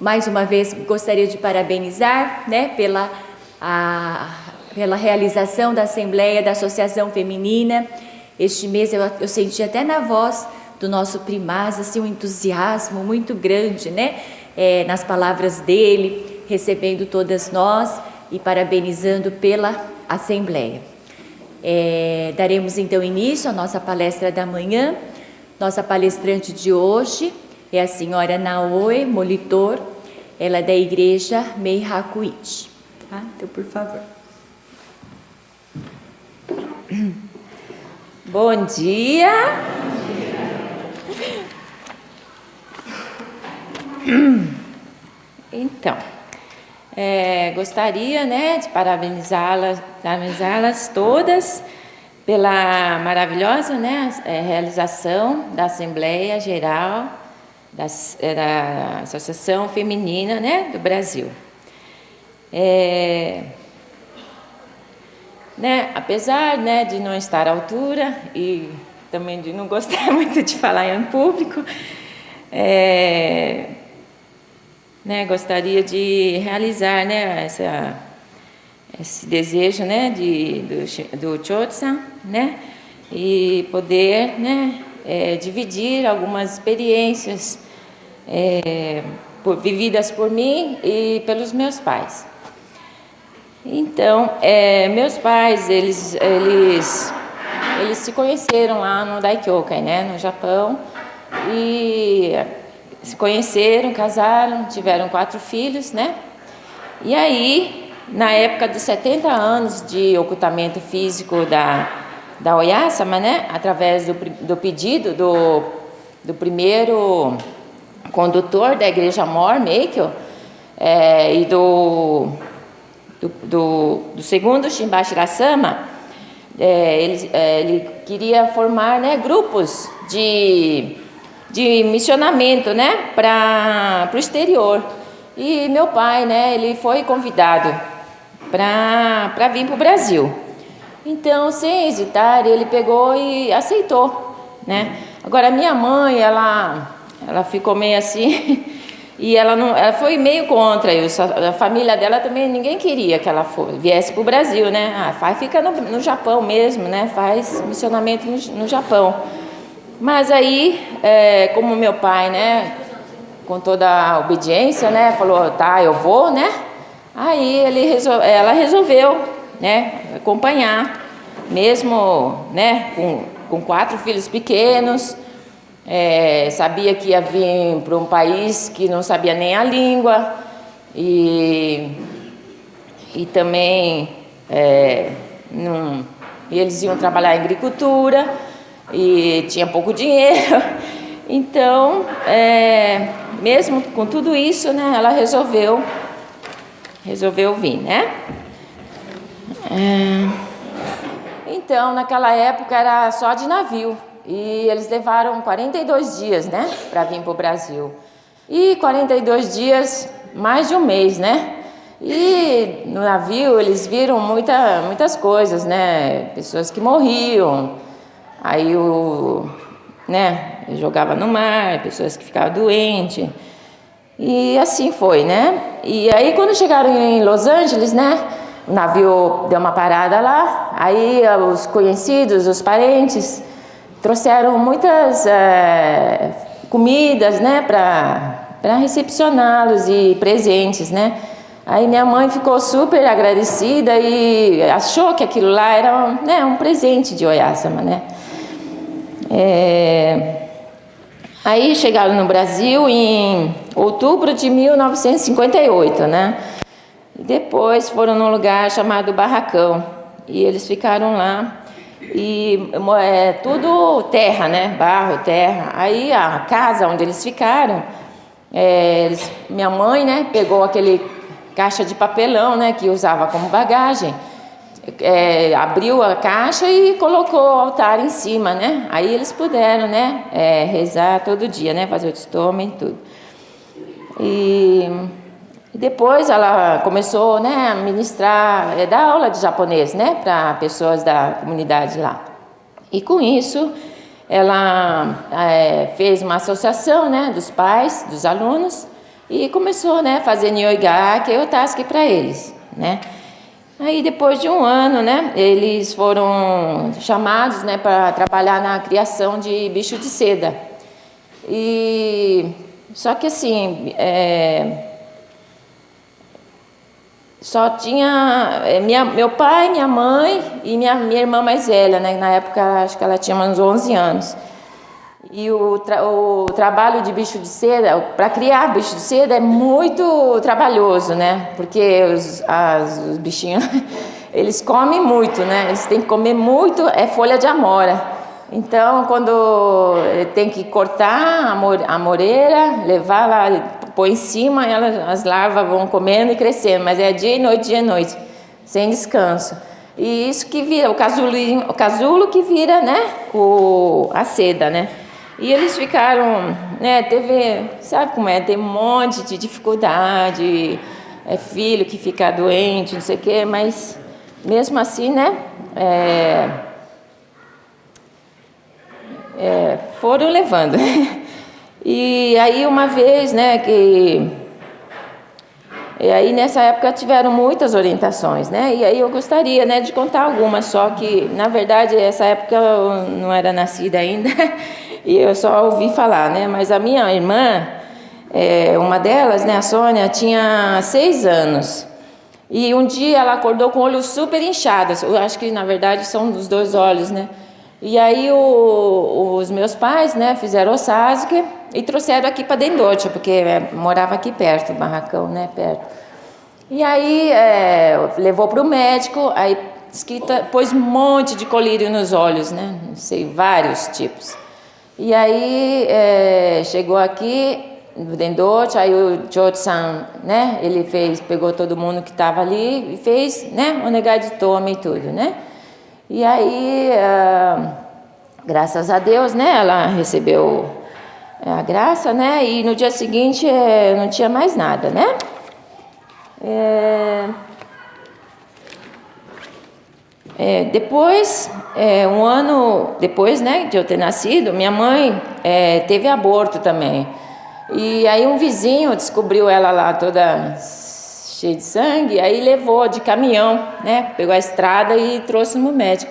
mais uma vez gostaria de parabenizar, né, pela realização da Assembleia da Associação Feminina. Este mês eu senti até na voz do nosso primaz assim, um entusiasmo muito grande, né, nas palavras dele, recebendo todas nós e parabenizando pela Assembleia. Daremos então início à nossa palestra da manhã. Nossa palestrante de hoje é a senhora Naoe Molitor, ela é da igreja Meihakuichi. Tá? Então, por favor. Bom dia! Então, gostaria, né, de parabenizá-las todas pela maravilhosa, né, realização da Assembleia Geral da Associação Feminina, né, do Brasil. Né, apesar, né, de não estar à altura e também de não gostar muito de falar em público, né, gostaria de realizar, né, esse desejo, né, do Chosan, né, e poder, né, dividir algumas experiências vividas por mim e pelos meus pais. Então, meus pais, eles se conheceram lá no Daikyokai, né, no Japão, e se conheceram, casaram, tiveram 4 filhos, né, e aí, na época dos 70 anos de ocultamento físico da Oyasama, né, através do pedido do primeiro condutor da igreja Mor, Meikyo, e do segundo Shimbashira-sama, ele queria formar, né, grupos de missionamento, né, para o exterior. E meu pai, né, ele foi convidado para vir para o Brasil. Então, sem hesitar, ele pegou e aceitou, né. Agora, minha mãe, ela ficou meio assim, e ela foi meio contra isso. A família dela também, ninguém queria que ela viesse para o Brasil, né. Fica no Japão mesmo, né, faz missionamento no Japão. Mas aí, como meu pai, né, com toda a obediência, né, falou, tá, eu vou, né, aí ela resolveu, né, acompanhar, mesmo, né, com 4 filhos pequenos, sabia que ia vir para um país que não sabia nem a língua, e também eles iam trabalhar em agricultura, e tinha pouco dinheiro. Então, mesmo com tudo isso, né, ela resolveu vir, né. Então, naquela época era só de navio, e eles levaram 42 dias, né, para vir para o Brasil. E 42 dias, mais de um mês, né. E no navio eles viram muitas coisas, né, pessoas que morriam, aí né, jogava no mar, pessoas que ficavam doentes, e assim foi, né. E aí quando chegaram em Los Angeles, né, o navio deu uma parada lá, aí os conhecidos, os parentes, trouxeram muitas comidas, né, para recepcioná-los e presentes, né. Aí minha mãe ficou super agradecida e achou que aquilo lá era, né, um presente de Oyasama, né. Aí chegaram no Brasil em outubro de 1958, né? E depois foram num lugar chamado Barracão, e eles ficaram lá, e tudo terra, né? Barro, terra. Aí a casa onde eles ficaram, minha mãe, né, pegou aquele caixa de papelão, né, que usava como bagagem, abriu a caixa e colocou o altar em cima, né? Aí eles puderam, né, rezar todo dia, né, fazer o tstome e tudo. E depois ela começou, né, a ministrar, dar aula de japonês, né, para pessoas da comunidade lá. E com isso ela fez uma associação, né, dos pais, dos alunos, e começou, né, a fazer nyoigake e otaske para eles, né. Aí depois de um ano, né, eles foram chamados, né, para trabalhar na criação de bicho de seda. E só que assim, só tinha meu pai, minha mãe e minha irmã mais velha, né? Na época acho que ela tinha uns 11 anos. E o trabalho de bicho de seda, para criar bicho de seda é muito trabalhoso, né? Porque os bichinhos, eles comem muito, né? Eles têm que comer muito, folha de amora. Então, quando tem que cortar a moreira, levar lá, pôr em cima, as larvas vão comendo e crescendo, mas é dia e noite, sem descanso. E isso que vira, o casulo que vira, né, a seda, né? E eles ficaram, né, sabe como é, tem um monte de dificuldade, filho que fica doente, não sei o quê, mas mesmo assim, né, foram levando. E aí uma vez, né, e aí nessa época tiveram muitas orientações, né, e aí eu gostaria, né, de contar algumas, só que na verdade essa época eu não era nascida ainda e eu só ouvi falar, né, mas a minha irmã, uma delas, né, a Sônia, tinha 6 anos. E um dia ela acordou com o olho super inchado, eu acho que na verdade são dos 2 olhos, né. E aí os meus pais, né, fizeram o sasuke e trouxeram aqui para Dendote, porque morava aqui perto, o barracão, né, perto. E aí levou para o médico, aí pôs um monte de colírio nos olhos, né, não sei, vários tipos. E aí chegou aqui no Dendote, aí o Joji-san, né, ele pegou todo mundo que estava ali e fez, né, o negai de tome e tudo, né. E aí, graças a Deus, né, ela recebeu a graça, né, e no dia seguinte não tinha mais nada, né. Depois, um ano depois, né, de eu ter nascido, minha mãe teve aborto também. E aí um vizinho descobriu ela lá toda cheia de sangue, aí levou de caminhão, né, pegou a estrada e trouxe no médico.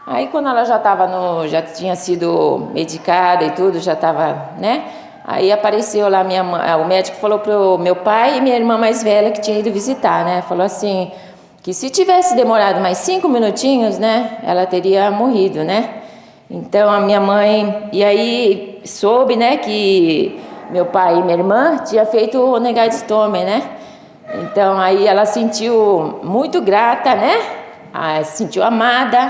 Aí quando ela já tinha sido medicada e tudo, já estava, né, aí apareceu lá minha mãe, o médico falou pro meu pai e minha irmã mais velha que tinha ido visitar, né, falou assim, que se tivesse demorado mais 5 minutinhos, né, ela teria morrido, né. Então a minha mãe, e aí soube, né, que meu pai e minha irmã tinham feito o negai de tome, né. Então aí ela sentiu muito grata, né? Sentiu amada.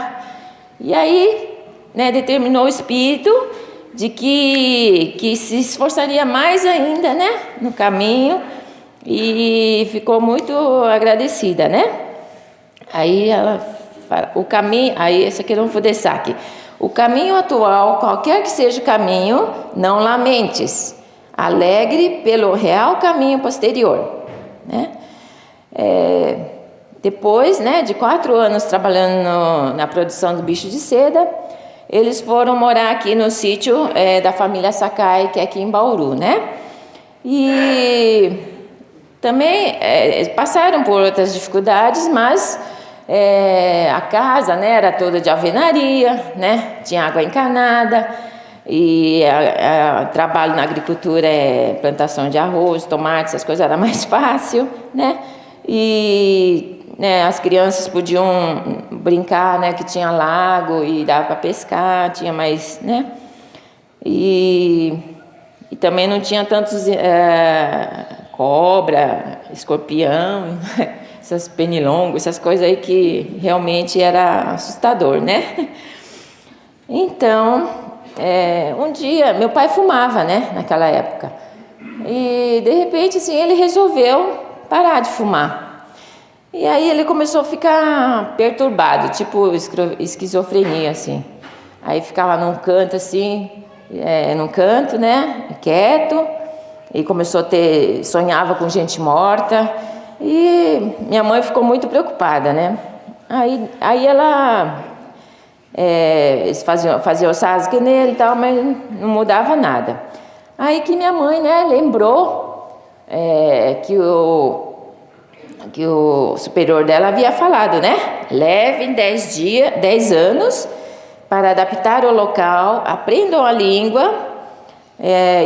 E aí, né, determinou o espírito de que se esforçaria mais ainda, né, no caminho, e ficou muito agradecida, né? Aí ela fala, aí esse aqui é um Fudesaki. O caminho atual, qualquer que seja o caminho, não lamentes. Alegre pelo real caminho posterior. Né? Depois, né, de 4 anos trabalhando na produção do bicho de seda, eles foram morar aqui no sítio da família Sakai, que é aqui em Bauru, né? E também passaram por outras dificuldades, mas a casa, né, era toda de alvenaria, né? Tinha água encanada. E trabalho na agricultura plantação de arroz, tomate, essas coisas era mais fácil, né? E né, as crianças podiam brincar, né? Que tinha lago e dava para pescar, tinha mais, né? E também não tinha tantos cobra, escorpião, essas pernilongos, essas coisas aí que realmente era assustador, né? Então um dia, meu pai fumava, né, naquela época. E, de repente, assim, ele resolveu parar de fumar. E aí ele começou a ficar perturbado, tipo esquizofrenia, assim. Aí ficava num canto, assim, num canto, né, quieto. E começou sonhava com gente morta. E minha mãe ficou muito preocupada, né. Aí ela... eles faziam o sasuke nele e tal, mas não mudava nada. Aí que minha mãe, né, lembrou que o superior dela havia falado, né? Levem 10 anos para adaptar o local, aprendam a língua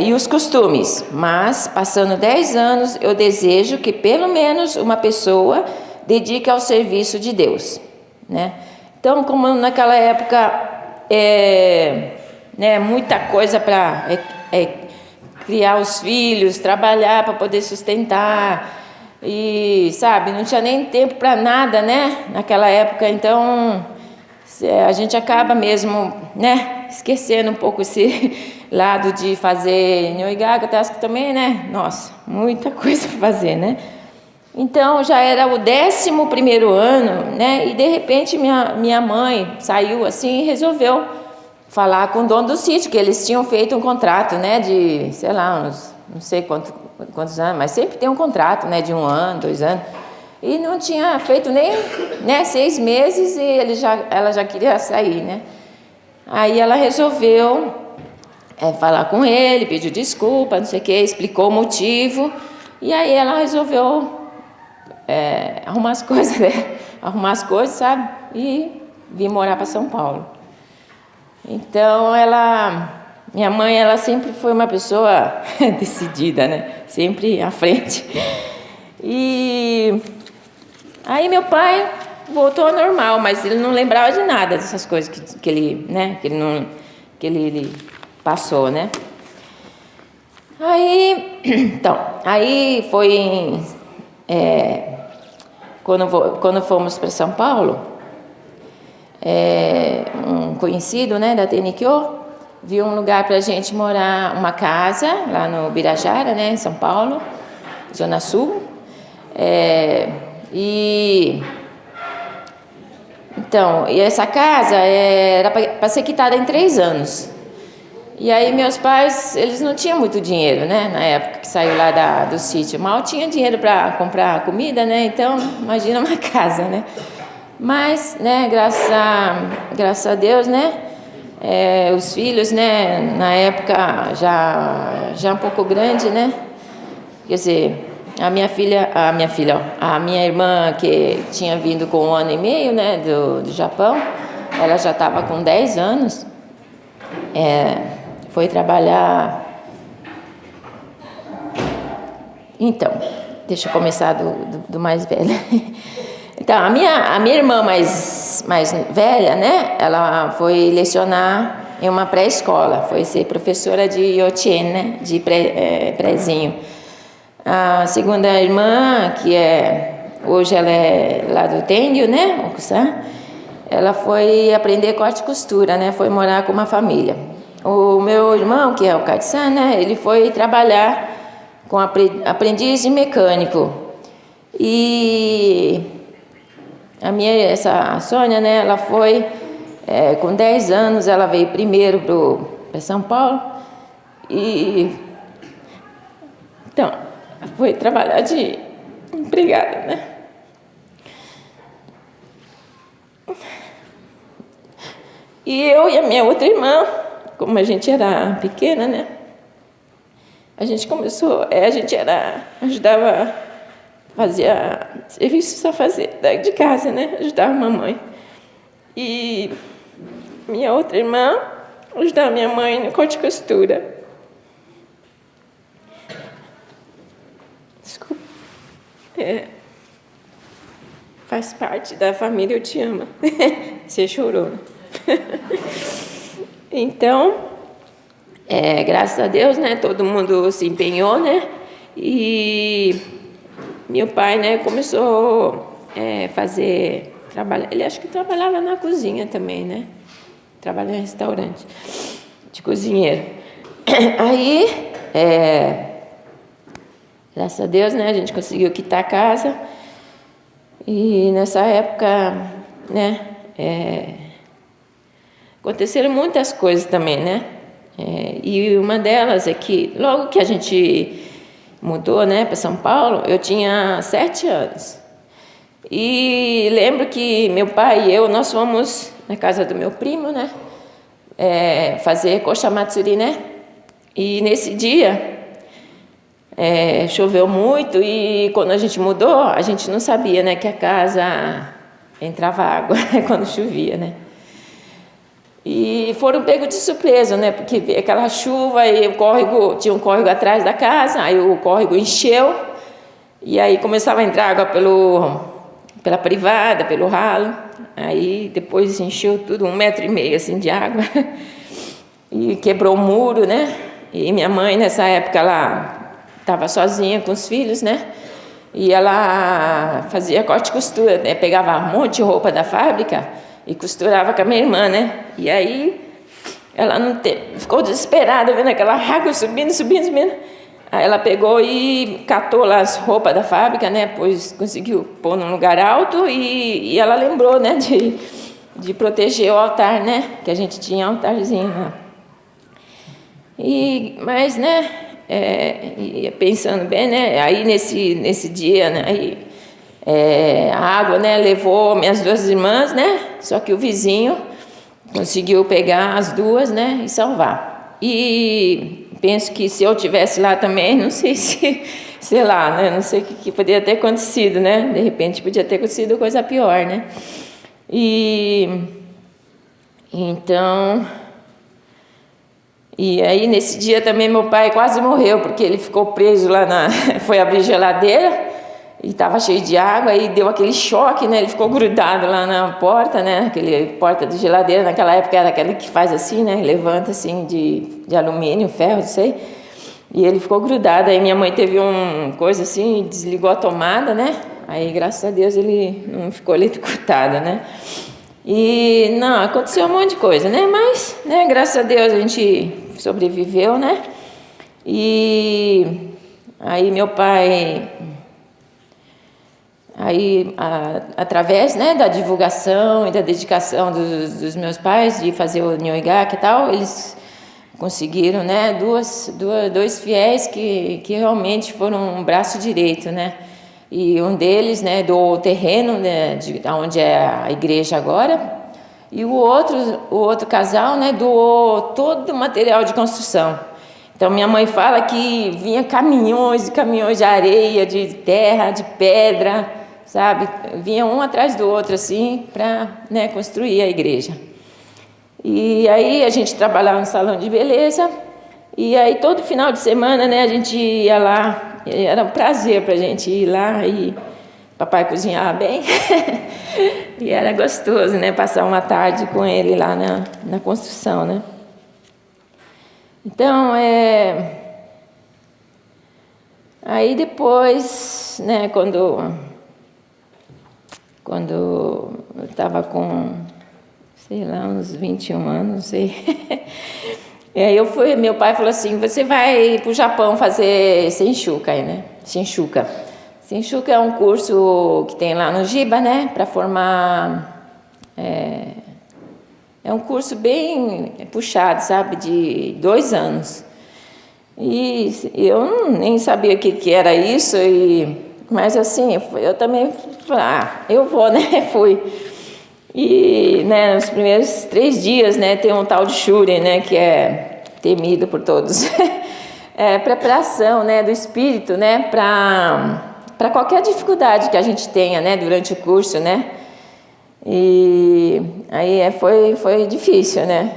e os costumes, mas passando 10 anos eu desejo que pelo menos uma pessoa dedique ao serviço de Deus, né? Então, como naquela época muita coisa para criar os filhos, trabalhar para poder sustentar, e sabe, não tinha nem tempo para nada, né? Naquela época, então a gente acaba mesmo, né, esquecendo um pouco esse lado de fazer nhoigaga, tasca também, né? Nossa, muita coisa para fazer, né? Então já era o 11º ano, né? E de repente minha mãe saiu assim e resolveu falar com o dono do sítio, que eles tinham feito um contrato, né? De, sei lá, uns, não sei quantos anos, mas sempre tem um contrato, né? De 1 ano, 2 anos. E não tinha feito nem, né, 6 meses e ela já queria sair, né? Aí ela resolveu falar com ele, pediu desculpa, não sei o que, explicou o motivo. E aí ela resolveu arrumar as coisas, né? Arrumar as coisas, sabe? E vir morar para São Paulo. Então minha mãe, ela sempre foi uma pessoa decidida, né? Sempre à frente. E aí meu pai voltou ao normal, mas ele não lembrava de nada dessas coisas que ele, né? Que ele passou, né? Aí foi quando fomos para São Paulo, um conhecido, né, da Tenikyo viu um lugar para a gente morar, uma casa lá no Birajara, né, em São Paulo, Zona Sul. E essa casa era para ser quitada em 3 anos. E aí meus pais, eles não tinham muito dinheiro, né? Na época que saiu lá do sítio. Mal tinha dinheiro para comprar comida, né? Então, imagina uma casa, né? Mas, né, graças a Deus, né? Os filhos, né? Na época já um pouco grande, né? Quer dizer, a minha irmã, que tinha vindo com 1 ano e meio, né? Do Japão, ela já estava com 10 anos. Foi trabalhar. Então, deixa eu começar do mais velho. Então, a minha irmã mais velha, né? Ela foi lecionar em uma pré-escola, foi ser professora de Yochien, né? De prézinho. A segunda irmã, hoje ela é lá do Tenryu, né? Okusan, ela foi aprender corte e costura, né? Foi morar com uma família. O meu irmão, que é o Katsan, né? Ele foi trabalhar com aprendiz de mecânico. E a Sônia, né? Ela foi, com 10 anos, ela veio primeiro para São Paulo. E então, foi trabalhar de empregada, né? E eu e a minha outra irmã, como a gente era pequena, né? A gente ajudava, fazia serviços a fazer de casa, né? Ajudava a mamãe. E minha outra irmã ajudava minha mãe no corte e costura. Desculpa. Faz parte da família, eu te amo. Você chorou, né? Então, graças a Deus, né, todo mundo se empenhou, né, e meu pai, né, começou trabalhar, ele acho que trabalhava na cozinha também, né, trabalhava em restaurante, de cozinheiro. Aí, graças a Deus, né, a gente conseguiu quitar a casa, e nessa época, né, aconteceram muitas coisas também, né? E uma delas é que logo que a gente mudou, né, para São Paulo, eu tinha 7 anos. E lembro que meu pai e eu, nós fomos na casa do meu primo, né, fazer Koshamatsuri, né? E nesse dia, Choveu muito e quando a gente mudou, a gente não sabia, né, que a casa entrava água quando chovia, né? E foram pegos de surpresa, né? Porque veio aquela chuva e tinha um córrego atrás da casa, aí o córrego encheu e aí começava a entrar água pela privada, pelo ralo. Aí depois encheu tudo, 1,5 metro assim de água e quebrou o muro, né? E minha mãe nessa época ela estava sozinha com os filhos, né? E ela fazia corte e costura, né? Pegava um monte de roupa da fábrica e costurava com a minha irmã, né? E aí ela ficou desesperada vendo aquela água subindo. Aí ela pegou e catou lá as roupas da fábrica, né? Pois conseguiu pôr num lugar alto e ela lembrou, né? De proteger o altar, né? Que a gente tinha um altarzinho lá. Mas, né? Pensando bem, né? Aí nesse dia, né? Aí, a água, né? Levou minhas 2 irmãs, né? Só que o vizinho conseguiu pegar as 2, né? E salvar. E penso que se eu tivesse lá também, não sei sei lá, né? Não sei o que poderia ter acontecido, né? De repente podia ter acontecido coisa pior, né? E aí nesse dia também meu pai quase morreu, porque ele ficou preso lá foi abrir geladeira e estava cheio de água e deu aquele choque, né? Ele ficou grudado lá na porta, né? Aquele porta de geladeira, naquela época era aquele que faz assim, né? Levanta assim de alumínio, ferro, não sei. E ele ficou grudado, aí minha mãe teve coisa assim, desligou a tomada, né? Aí graças a Deus ele não ficou eletrocutado, né? E não, aconteceu um monte de coisa, né? Mas, né, graças a Deus a gente sobreviveu, né? E aí meu pai, através, né, da divulgação e da dedicação dos meus pais de fazer o Nyoigak e tal, eles conseguiram, né, dois fiéis que realmente foram um braço direito, né? E um deles, né, doou o terreno, né, onde é a igreja agora, e o outro casal, né, doou todo o material de construção. Então minha mãe fala que vinha caminhões e caminhões de areia, de terra, de pedra, sabe? Vinha um atrás do outro assim para, né, construir a igreja. E aí a gente trabalhava no salão de beleza. E aí todo final de semana, né, a gente ia lá. Era um prazer para a gente ir lá e papai cozinhava bem. E era gostoso, né, passar uma tarde com ele lá na construção, né. Então, aí depois, né, quando eu estava com, sei lá, uns 21 anos, não sei. E aí meu pai falou assim, você vai para o Japão fazer Senshuka, né? Senshuka. Senshuka é um curso que tem lá no Jiba, né? Para formar... É um curso bem puxado, sabe? De 2 anos. E eu nem sabia o que era isso, mas assim, eu também falei, eu vou, né? Fui. E, né, nos primeiros 3 dias, né, tem um tal de Shuren, né, que é temido por todos. Preparação, né, do espírito, né, para qualquer dificuldade que a gente tenha, né, durante o curso, né. E aí foi difícil, né.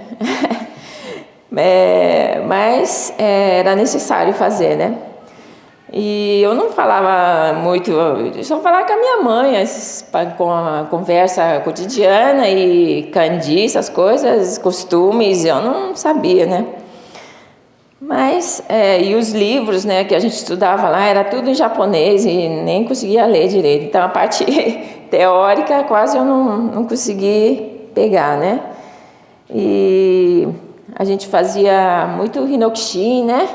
Mas era necessário fazer, né. E eu não falava muito, eu só falava com a minha mãe, com a conversa cotidiana e kanji, essas coisas, costumes, eu não sabia, né? Mas, e os livros, né, que a gente estudava lá, era tudo em japonês e nem conseguia ler direito. Então, a parte teórica quase eu não consegui pegar, né? E a gente fazia muito Hinokushin, né?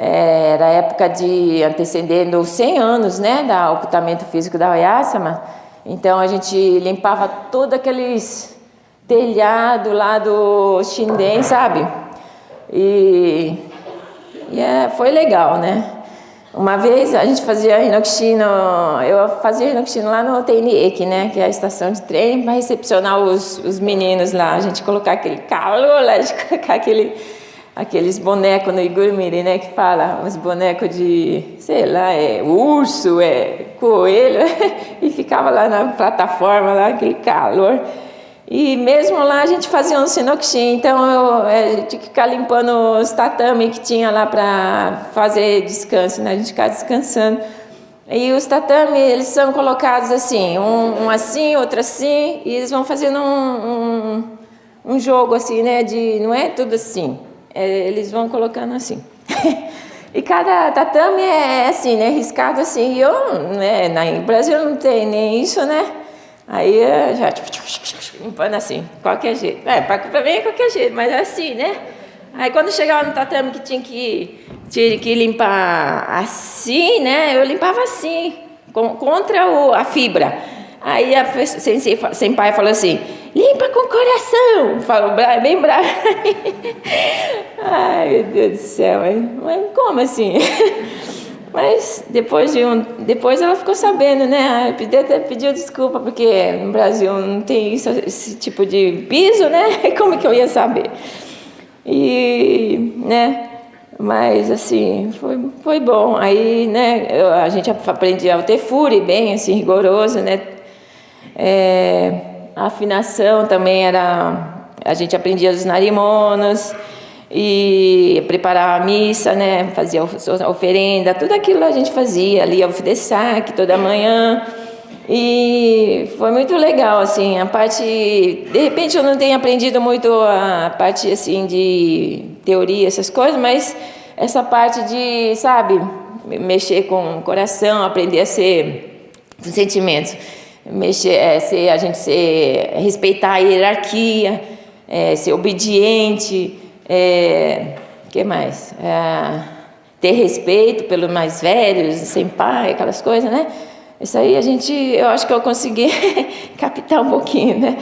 Era a época antecedendo 100 anos, né, do ocultamento físico da Oyasama. Então a gente limpava todos aqueles telhados lá do Shinden, sabe? Foi legal, né? Uma vez a gente fazia Hinokushin, eu fazia Hinokushin lá no Teinieki, né, que é a estação de trem, para recepcionar os meninos lá. A gente colocar aquele calor lá, de colocar aqueles bonecos no Igurumiri, né, que fala, uns bonecos de, sei lá, urso, coelho, e ficava lá na plataforma, lá, aquele calor. E mesmo lá a gente fazia um sinokshin, então eu tinha que ficar limpando os tatame que tinha lá para fazer descanso, né, a gente ficava descansando. E os tatame, eles são colocados assim, um assim, outro assim, e eles vão fazendo um jogo assim, né, não é tudo assim, eles vão colocando assim. E cada tatame é assim, né, riscado assim, e no Brasil não tem nem isso, né, aí já limpando assim, qualquer jeito, para mim é qualquer jeito, mas é assim, né. Aí quando chegava no tatame que tinha que limpar assim, né? Eu limpava assim, contra a fibra. Aí a senpai falou assim, limpa com o coração. Falou bem bravo. Ai, meu Deus do céu. Mas como assim? Mas depois ela ficou sabendo, né? Até pediu desculpa, porque no Brasil não tem esse tipo de piso, né? Como que eu ia saber? E, né, mas assim, foi bom. Aí, né, a gente aprendia o tefuri bem, assim, rigoroso, né. A afinação também a gente aprendia os narimonos e preparava a missa, né, fazia a oferenda, tudo aquilo a gente fazia, lia o Fudesaki toda manhã. E foi muito legal, assim, a parte, de repente eu não tenho aprendido muito a parte, assim, de teoria, essas coisas, mas essa parte de, sabe, mexer com o coração, aprender a ser, com sentimentos, respeitar a hierarquia, ser obediente, que mais? Ter respeito pelos mais velhos, senpai, aquelas coisas, né? Isso aí eu acho que eu consegui captar um pouquinho, né?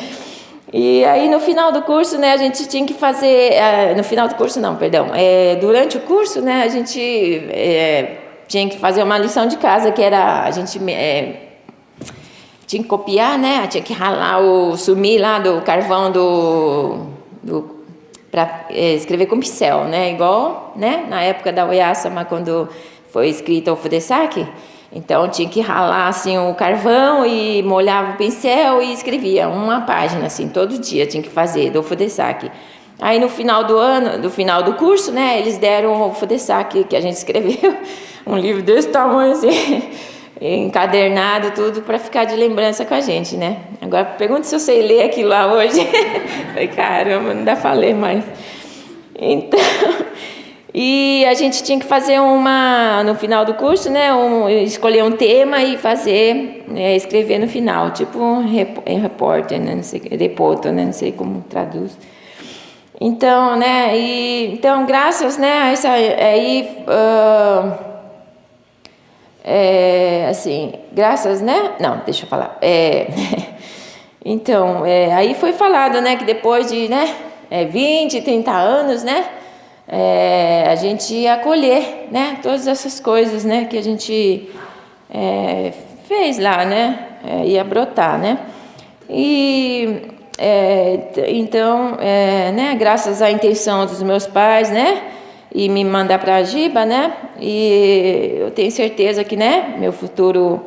E aí no final do curso, né, a gente tinha que fazer, no final do curso não, perdão, durante o curso, né, a gente tinha que fazer uma lição de casa, que era, a gente tinha que copiar, né, tinha que ralar o sumi lá do carvão para escrever com pincel, né, igual, né, na época da Oyasama, quando foi escrito o Fudesaki. Então tinha que ralar assim o carvão e molhava o pincel e escrevia uma página assim, todo dia tinha que fazer do Fudesaki. Aí no final do curso, né, eles deram o Fudesaki que a gente escreveu, um livro desse tamanho assim, encadernado, tudo para ficar de lembrança com a gente, né? Agora pergunta se eu sei ler aquilo lá hoje. Falei, caramba, não dá para ler mais. Então, e a gente tinha que fazer no final do curso, né, escolher um tema e escrever no final, tipo repórter, né, não sei, reporter, né, não sei como traduz. Então, né, então graças, né, a essa aí, assim, graças, né, não, deixa eu falar, então, aí foi falado, né, que depois de, né, 20, 30 anos, né, a gente ia acolher, né, todas essas coisas, né, que a gente fez lá, né, ia brotar, né, e então, né, graças à intenção dos meus pais, né, e me mandar para a Jiba, né, e eu tenho certeza que, né, meu futuro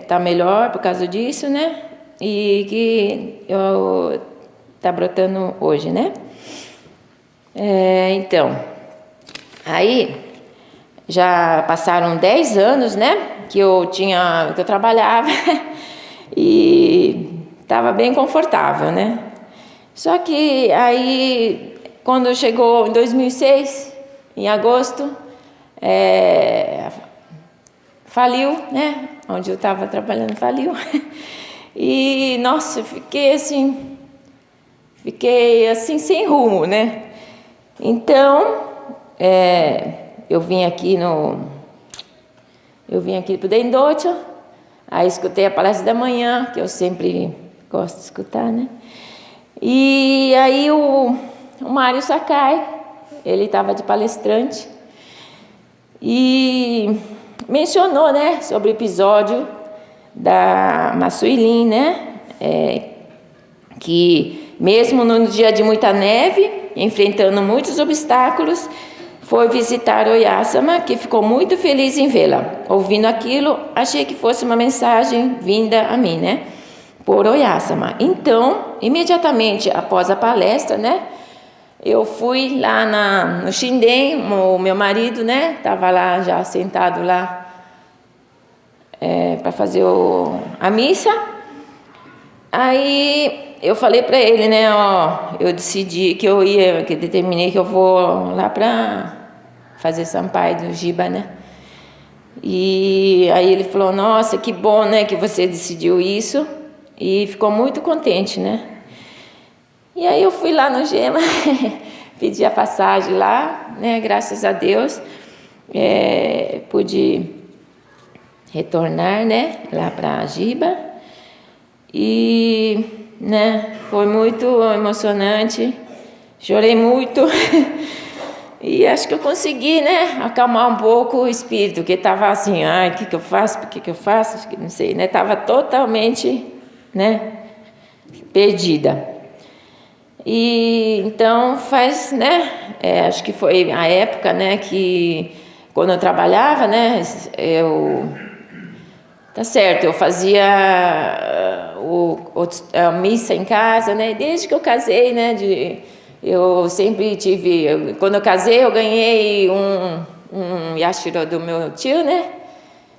tá melhor por causa disso, né, e que tá brotando hoje, né. Então, aí já passaram 10 anos, né, que eu trabalhava e estava bem confortável, né. Só que aí, quando chegou em 2006, em agosto, faliu, né, onde eu estava trabalhando faliu. E, nossa, eu fiquei assim sem rumo, né. Então, eu vim aqui para o Dendocha, aí escutei a palestra da manhã, que eu sempre gosto de escutar, né? E aí o Mário Sakai, ele estava de palestrante e mencionou, né, sobre o episódio da Masuilin, né? Que mesmo no dia de muita neve, enfrentando muitos obstáculos, foi visitar Oyasama, que ficou muito feliz em vê-la. Ouvindo aquilo, achei que fosse uma mensagem vinda a mim, né? Por Oyasama. Então, imediatamente após a palestra, né? Eu fui lá no Shinden, o meu marido, né? Estava lá já sentado lá para fazer a missa. Aí eu falei para ele, né? Ó, eu decidi que determinei que eu vou lá para fazer Sampai do Jiba, né? E aí ele falou, nossa, que bom, né? Que você decidiu isso. E ficou muito contente, né? E aí eu fui lá no Gema, pedi a passagem lá, né? Graças a Deus, pude retornar, né? Lá para Jiba. E, né? Foi muito emocionante, chorei muito. E acho que eu consegui, né? Acalmar um pouco o espírito, que estava assim, ai, o que eu faço? Por que eu faço? Acho que não sei, né? Estava totalmente, né? Perdida. E então faz, né? Acho que foi a época, né? Que quando eu trabalhava, né? Tá certo, eu fazia a missa em casa, né? Desde que eu casei, né? Eu sempre tive. Quando eu casei, eu ganhei um yashiro do meu tio, né?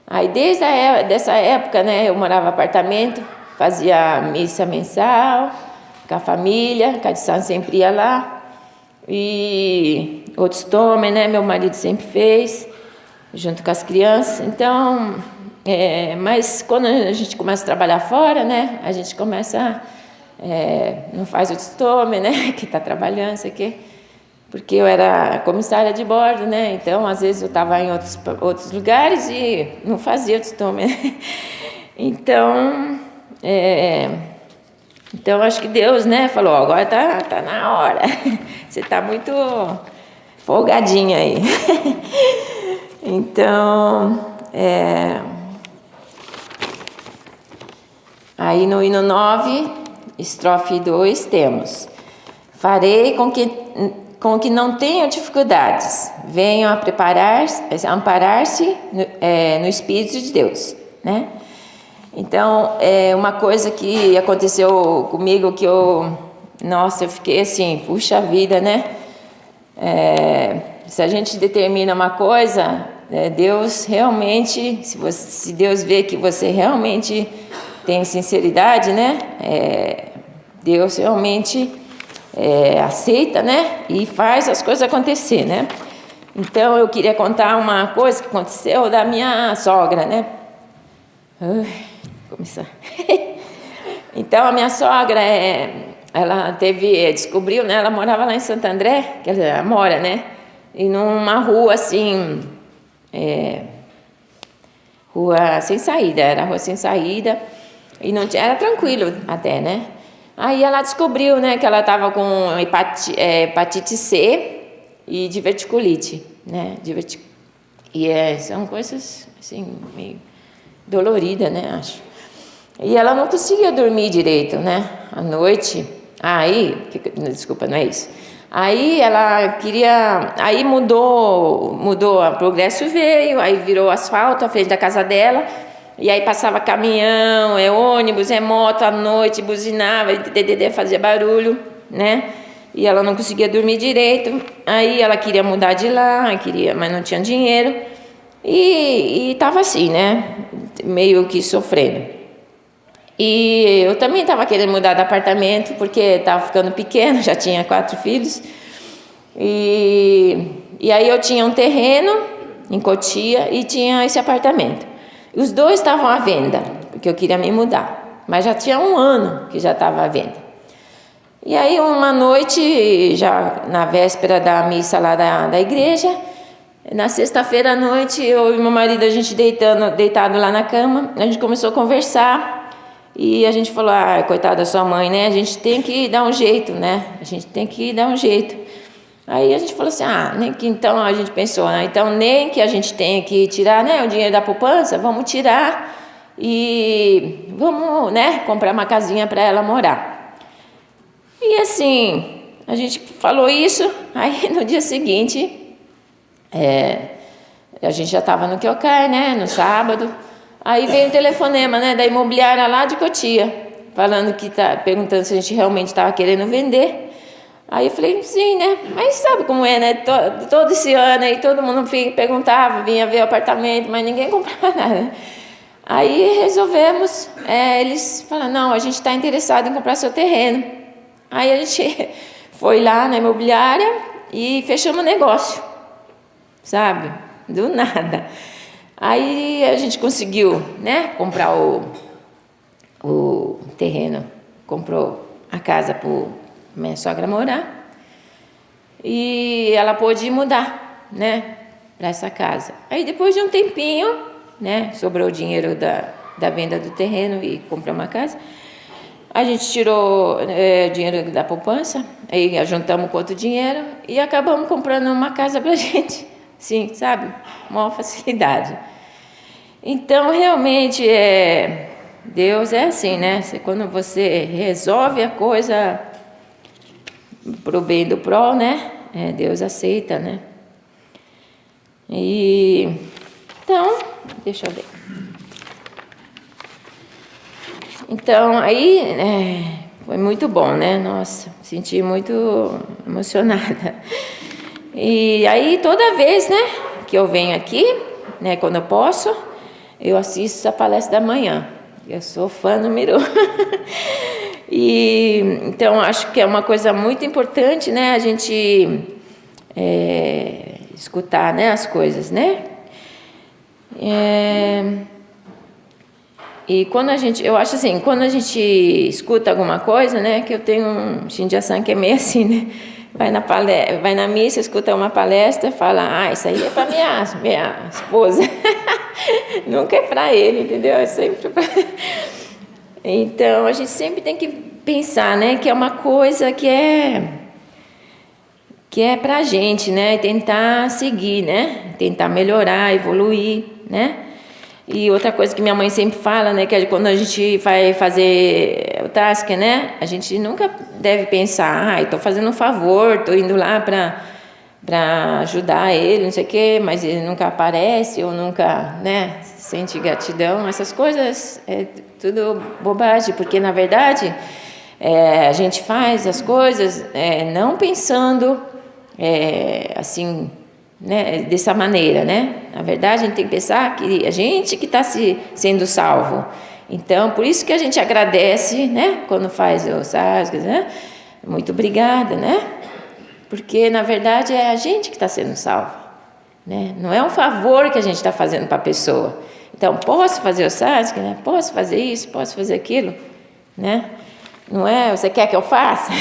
Aí desde dessa época, né? Eu morava em apartamento, fazia missa mensal com a família, Kadi-san sempre ia lá. E outros tomem, né? Meu marido sempre fez, junto com as crianças. Então, mas quando a gente começa a trabalhar fora, né? A gente começa não faz outros tomem, né? Que está trabalhando, isso aqui. Porque eu era comissária de bordo, né? Então, às vezes eu estava em outros lugares e não fazia outros tomem. Então, então, acho que Deus, né, falou, agora tá na hora. Você está muito folgadinha aí. Então, aí no hino 9, estrofe 2, temos: farei com que não tenham dificuldades, venham a amparar-se no Espírito de Deus, né? Então, uma coisa que aconteceu comigo que eu fiquei assim, puxa vida, né? Se a gente determina uma coisa, Deus realmente, se Deus vê que você realmente tem sinceridade, né? Deus realmente aceita, né? E faz as coisas acontecer, né? Então, eu queria contar uma coisa que aconteceu da minha sogra, né? Começar. Então, a minha sogra, ela descobriu, né? Ela morava lá em Santo André, quer dizer, ela mora, né? E numa rua assim, rua sem saída, era rua sem saída, e não tinha, era tranquilo até, né? Aí ela descobriu, né, que ela estava com hepatite C e diverticulite, né? E são coisas assim meio doloridas, né? Acho. E ela não conseguia dormir direito, né? À noite. Desculpa, não é isso. Aí ela queria, aí mudou, o progresso veio, aí virou asfalto à frente da casa dela, e aí passava caminhão, ônibus, moto à noite, buzinava, fazia barulho, né? E ela não conseguia dormir direito. Aí ela queria mudar de lá, mas não tinha dinheiro, e tava assim, né? Meio que sofrendo. E eu também estava querendo mudar de apartamento, porque estava ficando pequena, já tinha 4 filhos. E aí eu tinha um terreno em Cotia e tinha esse apartamento. E os dois estavam à venda, porque eu queria me mudar. Mas já tinha 1 ano que já estava à venda. E aí uma noite, já na véspera da missa lá da igreja, na sexta-feira à noite, eu e meu marido, a gente deitado lá na cama, a gente começou a conversar. E a gente falou, coitada da sua mãe, né? A gente tem que dar um jeito, né? A gente tem que dar um jeito. Aí a gente falou assim, então a gente pensou, né? Então nem que a gente tenha que tirar, né, o dinheiro da poupança, vamos tirar e vamos, né, comprar uma casinha para ela morar. E assim, a gente falou isso, aí no dia seguinte, a gente já estava no Kyokai, né, no sábado, aí veio o telefonema, né, da imobiliária lá de Cotia, falando perguntando se a gente realmente estava querendo vender. Aí eu falei, sim, né, mas sabe como é, né, todo esse ano aí todo mundo perguntava, vinha ver o apartamento, mas ninguém comprava nada. Aí resolvemos, eles falaram, não, a gente está interessado em comprar seu terreno. Aí a gente foi lá na imobiliária e fechamos o negócio, sabe, do nada. Aí a gente conseguiu, né, comprar o terreno, comprou a casa para minha sogra morar e ela pôde mudar, né, para essa casa. Aí depois de um tempinho, né, sobrou o dinheiro da venda do terreno e comprou uma casa. A gente tirou dinheiro da poupança, aí juntamos com outro dinheiro e acabamos comprando uma casa pra gente. Sim, sabe? Maior facilidade. Então, realmente, Deus é assim, né? Quando você resolve a coisa pro bem do pró, né? Deus aceita, né? Então, deixa eu ver. Então, aí, foi muito bom, né? Nossa, senti muito emocionada. E aí, toda vez, né, que eu venho aqui, né, quando eu posso, eu assisto a palestra da manhã. Eu sou fã número 1. Então, acho que é uma coisa muito importante, né, a gente escutar, né, as coisas, né? E eu acho assim, quando a gente escuta alguma coisa, né, que eu tenho um Shinja-san que é meio assim, né, vai na missa, escuta uma palestra, fala, isso aí é para minha esposa, nunca é para ele, entendeu? É sempre pra... Então, a gente sempre tem que pensar, né, que é uma coisa que é para a gente, né, tentar seguir, né, tentar melhorar, evoluir, né. E outra coisa que minha mãe sempre fala, né, que é quando a gente vai fazer o task, né, a gente nunca deve pensar, estou fazendo um favor, estou indo lá para ajudar ele, não sei o quê, mas ele nunca aparece ou nunca, né, sente gratidão. Essas coisas é tudo bobagem, porque na verdade a gente faz as coisas não pensando assim, né, dessa maneira, né? Na verdade, a gente tem que pensar que a gente que está sendo salvo. Então, por isso que a gente agradece, né, quando faz o sadhana, né? Muito obrigada, né? Porque, na verdade, é a gente que está sendo salvo, né? Não é um favor que a gente está fazendo para a pessoa. Então, posso fazer o sadhana, né? Posso fazer isso, posso fazer aquilo, né? Não é, você quer que eu faça?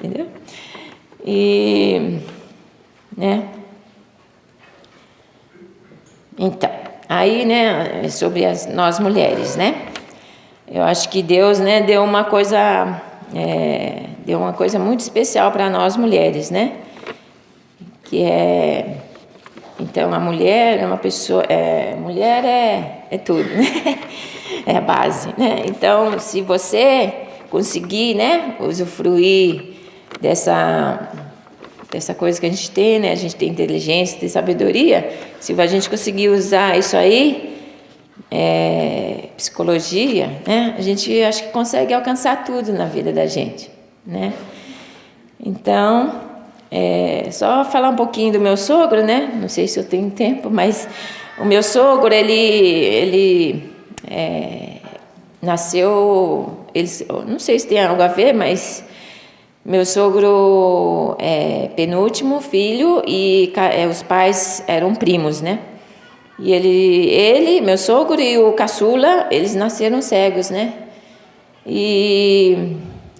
Entendeu? Né? Então, aí, né, sobre nós mulheres, né? Eu acho que Deus, né, deu uma coisa muito especial para nós mulheres, né? Que então, a mulher é uma pessoa, mulher é tudo, né? É a base, né? Então, se você conseguir, né, usufruir dessa coisa que a gente tem, né? A gente tem inteligência, tem sabedoria. Se a gente conseguir usar isso aí, psicologia, né? A gente acho que consegue alcançar tudo na vida da gente, né? Então, só falar um pouquinho do meu sogro, né? Não sei se eu tenho tempo, mas o meu sogro, ele nasceu, não sei se tem algo a ver, mas meu sogro é penúltimo filho e os pais eram primos, né? E ele, meu sogro e o caçula, eles nasceram cegos, né?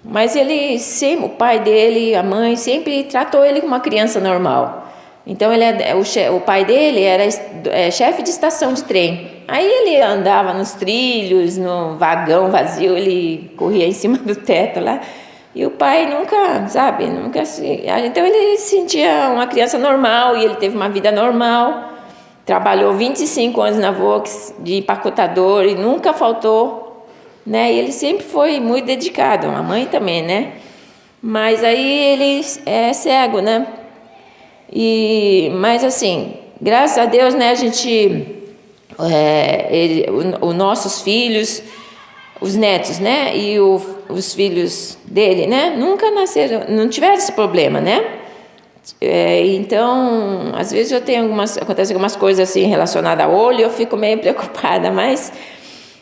Mas o pai dele, a mãe, sempre tratou ele como uma criança normal. Então, o pai dele era chefe de estação de trem. Aí ele andava nos trilhos, no vagão vazio, ele corria em cima do teto lá. E o pai nunca, sabe, Então ele se sentia uma criança normal e ele teve uma vida normal. Trabalhou 25 anos na Vox de empacotador e nunca faltou, né? E ele sempre foi muito dedicado, a mãe também, né? Mas aí ele é cego, né? Mas assim, graças a Deus, né, a gente, os nossos filhos, os netos, né, e os filhos dele, né, nunca nasceram, não tiveram esse problema, né? Então, às vezes acontecem algumas coisas assim relacionadas ao olho, eu fico meio preocupada, mas,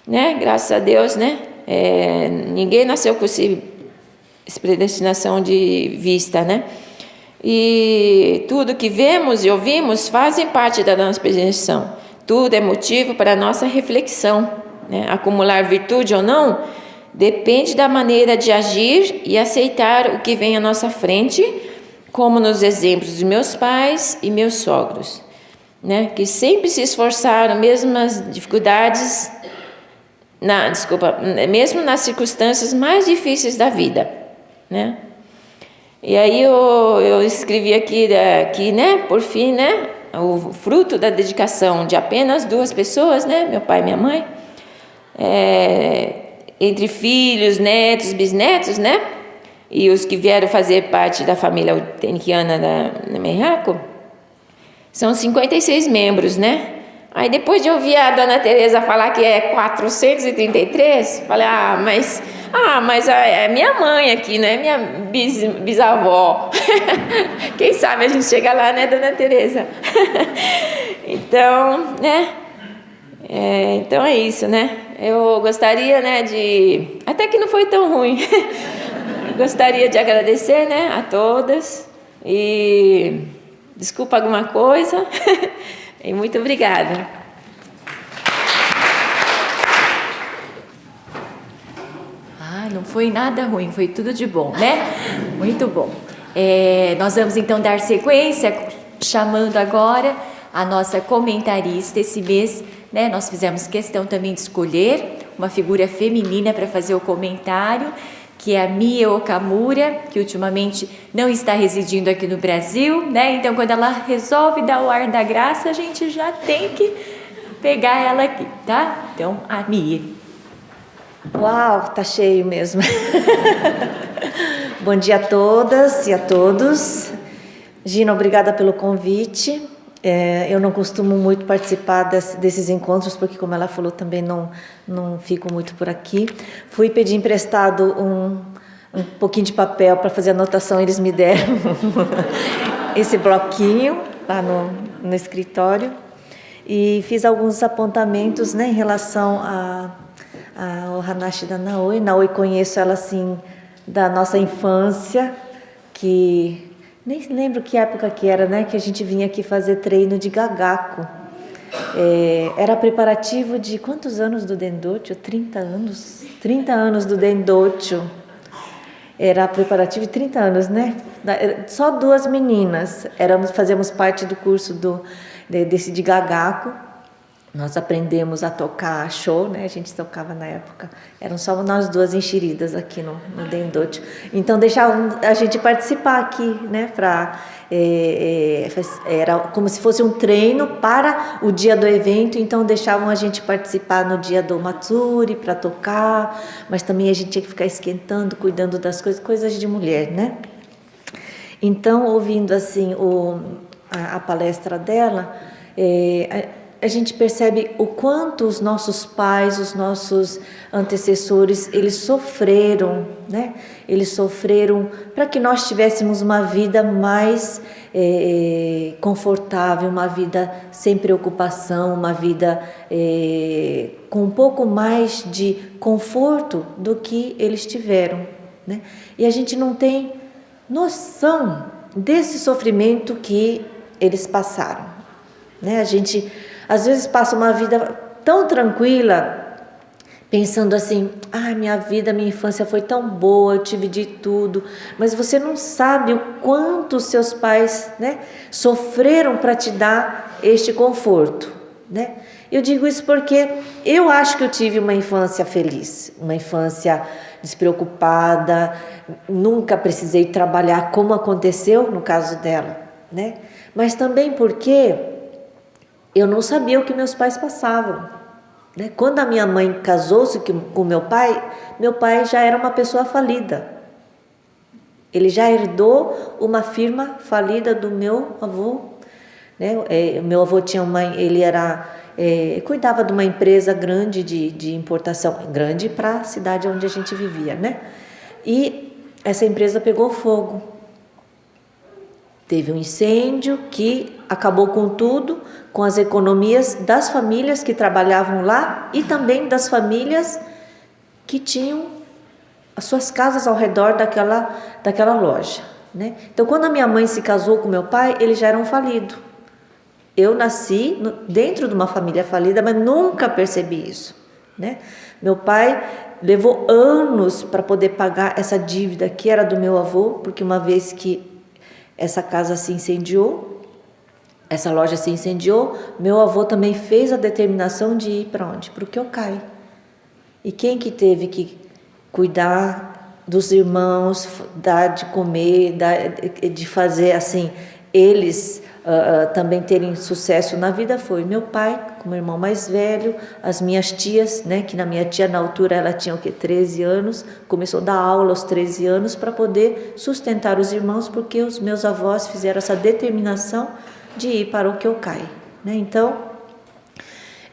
né, graças a Deus, né, ninguém nasceu com essa predestinação de vista, né? E tudo que vemos e ouvimos fazem parte da nossa predestinação. Tudo é motivo para a nossa reflexão, né? Acumular virtude ou não depende da maneira de agir e aceitar o que vem à nossa frente, como nos exemplos dos meus pais e meus sogros, né? Que sempre se esforçaram, mesmo nas dificuldades, mesmo nas circunstâncias mais difíceis da vida, né? E aí eu escrevi aqui, né, por fim, né, o fruto da dedicação de apenas 2 pessoas, né, meu pai e minha mãe, entre filhos, netos, bisnetos, né, e os que vieram fazer parte da família uteniquiana da Mexico, são 56 membros, né. Aí depois de ouvir a Dona Teresa falar que é 433, falei, mas é minha mãe aqui, não é minha bisavó. Quem sabe a gente chega lá, né, Dona Teresa? Então, né? Então é isso, né? Eu gostaria, né, até que não foi tão ruim. Gostaria de agradecer, né, a todas. E desculpa alguma coisa. E muito obrigada. Não foi nada ruim, foi tudo de bom, né? Muito bom. Nós vamos então dar sequência, chamando agora a nossa comentarista esse mês, né? Nós fizemos questão também de escolher uma figura feminina para fazer o comentário, que é a Mie Okamura, que ultimamente não está residindo aqui no Brasil, né? Então, quando ela resolve dar o ar da graça, a gente já tem que pegar ela aqui, tá? Então, a Mie. Uau, tá cheio mesmo. Bom dia a todas e a todos. Gina, obrigada pelo convite. Eu não costumo muito participar desses encontros, porque, como ela falou, também não fico muito por aqui. Fui pedir emprestado um pouquinho de papel para fazer anotação, eles me deram esse bloquinho lá no escritório. E fiz alguns apontamentos, né, em relação ao Hanashi da Naoi. Naoi, conheço ela assim da nossa infância, que nem lembro que época que era, né, que a gente vinha aqui fazer treino de gagaku. Era preparativo de quantos anos do Dendocho? 30 anos? 30 anos do Dendocho. Era preparativo de 30 anos, né? Só 2 meninas. Fazíamos parte do curso desse de gagaku. Nós aprendemos a tocar show, né? A gente tocava na época. Eram só nós 2 enxeridas aqui no Dendocho. Então, deixavam a gente participar aqui, né? Era como se fosse um treino para o dia do evento. Então, deixavam a gente participar no dia do Matsuri para tocar. Mas também a gente tinha que ficar esquentando, cuidando das coisas de mulher, né? Então, ouvindo assim a palestra dela, a gente percebe o quanto os nossos pais, os nossos antecessores, eles sofreram, né? Eles sofreram para que nós tivéssemos uma vida mais confortável, uma vida sem preocupação, uma vida com um pouco mais de conforto do que eles tiveram, né? E a gente não tem noção desse sofrimento que eles passaram, né? A gente às vezes passa uma vida tão tranquila, pensando assim, minha vida, minha infância foi tão boa, eu tive de tudo, mas você não sabe o quanto os seus pais, né, sofreram para te dar este conforto, né? Eu digo isso porque eu acho que eu tive uma infância feliz, uma infância despreocupada, nunca precisei trabalhar como aconteceu no caso dela, né? Mas também porque eu não sabia o que meus pais passavam, né? Quando a minha mãe casou-se com meu pai já era uma pessoa falida. Ele já herdou uma firma falida do meu avô, né? Meu avô tinha ele cuidava de uma empresa grande de importação, grande para a cidade onde a gente vivia, né? E essa empresa pegou fogo. Teve um incêndio que acabou com tudo, com as economias das famílias que trabalhavam lá e também das famílias que tinham as suas casas ao redor daquela loja, né? Então, quando a minha mãe se casou com meu pai, eles já eram falidos. Eu nasci dentro de uma família falida, mas nunca percebi isso, né? Meu pai levou anos para poder pagar essa dívida que era do meu avô, porque uma vez que essa casa se incendiou, essa loja se incendiou, meu avô também fez a determinação de ir para onde? Para o Kyokai. E quem que teve que cuidar dos irmãos, dar de comer, de fazer assim, eles também terem sucesso na vida foi meu pai, como irmão mais velho, as minhas tias, né, que na minha tia na altura ela tinha 13 anos, começou a dar aula aos 13 anos para poder sustentar os irmãos, porque os meus avós fizeram essa determinação de ir para o Kyokai, né? Então,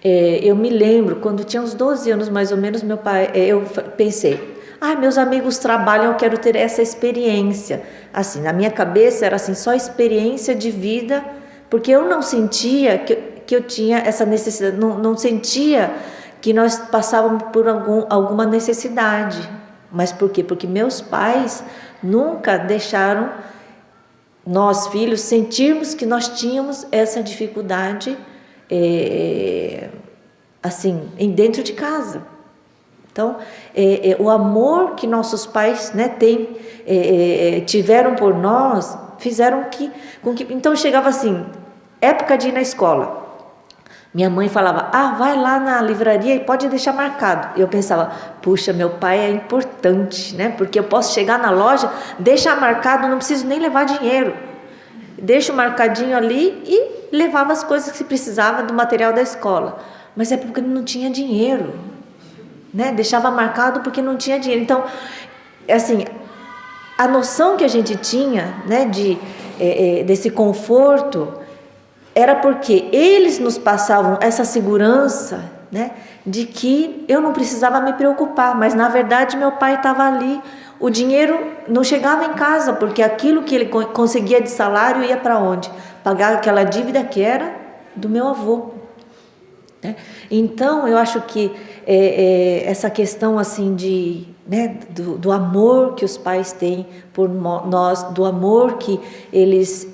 eu me lembro, quando tinha uns 12 anos mais ou menos, meu pai, eu pensei, meus amigos trabalham, eu quero ter essa experiência. Assim, na minha cabeça era assim, só experiência de vida, porque eu não sentia que eu tinha essa necessidade, não sentia que nós passávamos por alguma necessidade. Mas por quê? Porque meus pais nunca deixaram nós, filhos, sentirmos que nós tínhamos essa dificuldade assim, dentro de casa. Então, o amor que nossos pais, né, tiveram por nós, fizeram com que... Então, chegava assim, época de ir na escola. Minha mãe falava, vai lá na livraria e pode deixar marcado. Eu pensava, puxa, meu pai é importante, né? Porque eu posso chegar na loja, deixar marcado, não preciso nem levar dinheiro. Deixo marcadinho ali e levava as coisas que se precisava do material da escola. Mas é porque não tinha dinheiro, né? Deixava marcado porque não tinha dinheiro. Então, assim, a noção que a gente tinha, né, desse conforto era porque eles nos passavam essa segurança, né, de que eu não precisava me preocupar, mas na verdade meu pai estava ali, o dinheiro não chegava em casa, porque aquilo que ele conseguia de salário ia para onde? Pagar aquela dívida que era do meu avô, né? Então eu acho que essa questão assim né, do amor que os pais têm por nós, do amor que eles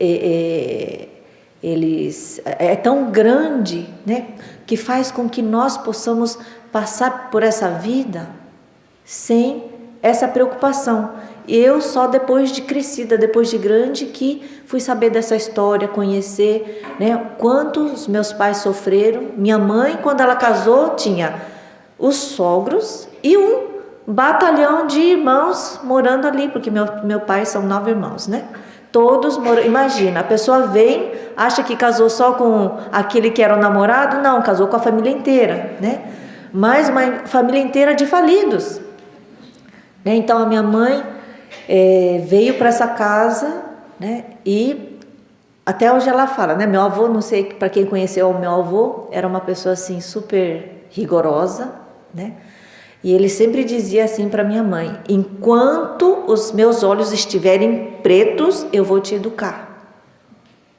é tão grande, né, que faz com que nós possamos passar por essa vida sem essa preocupação. Eu só depois de crescida, depois de grande, que fui saber dessa história, conhecer, né, quanto os meus pais sofreram. Minha mãe, quando ela casou, tinha os sogros e um batalhão de irmãos morando ali, porque meu pai são 9 irmãos, né? Todos moram. Imagina, a pessoa vem, acha que casou só com aquele que era o namorado, não, casou com a família inteira, né? Mas uma família inteira de falidos, né? Então a minha mãe veio para essa casa, né? E até hoje ela fala, né? Meu avô, não sei para quem conheceu o meu avô, era uma pessoa assim super rigorosa, né? E ele sempre dizia assim para minha mãe: enquanto os meus olhos estiverem pretos, eu vou te educar,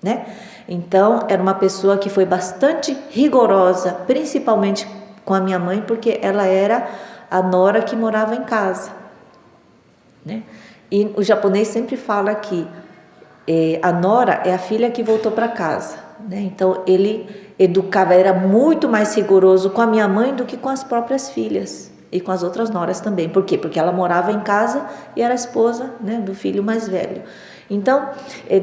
né? Então, era uma pessoa que foi bastante rigorosa, principalmente com a minha mãe, porque ela era a nora que morava em casa, né? E o japonês sempre fala que a nora é a filha que voltou para casa, né? Então, ele educava, era muito mais rigoroso com a minha mãe do que com as próprias filhas. E com as outras noras também. Por quê? Porque ela morava em casa e era esposa, né, do filho mais velho. Então,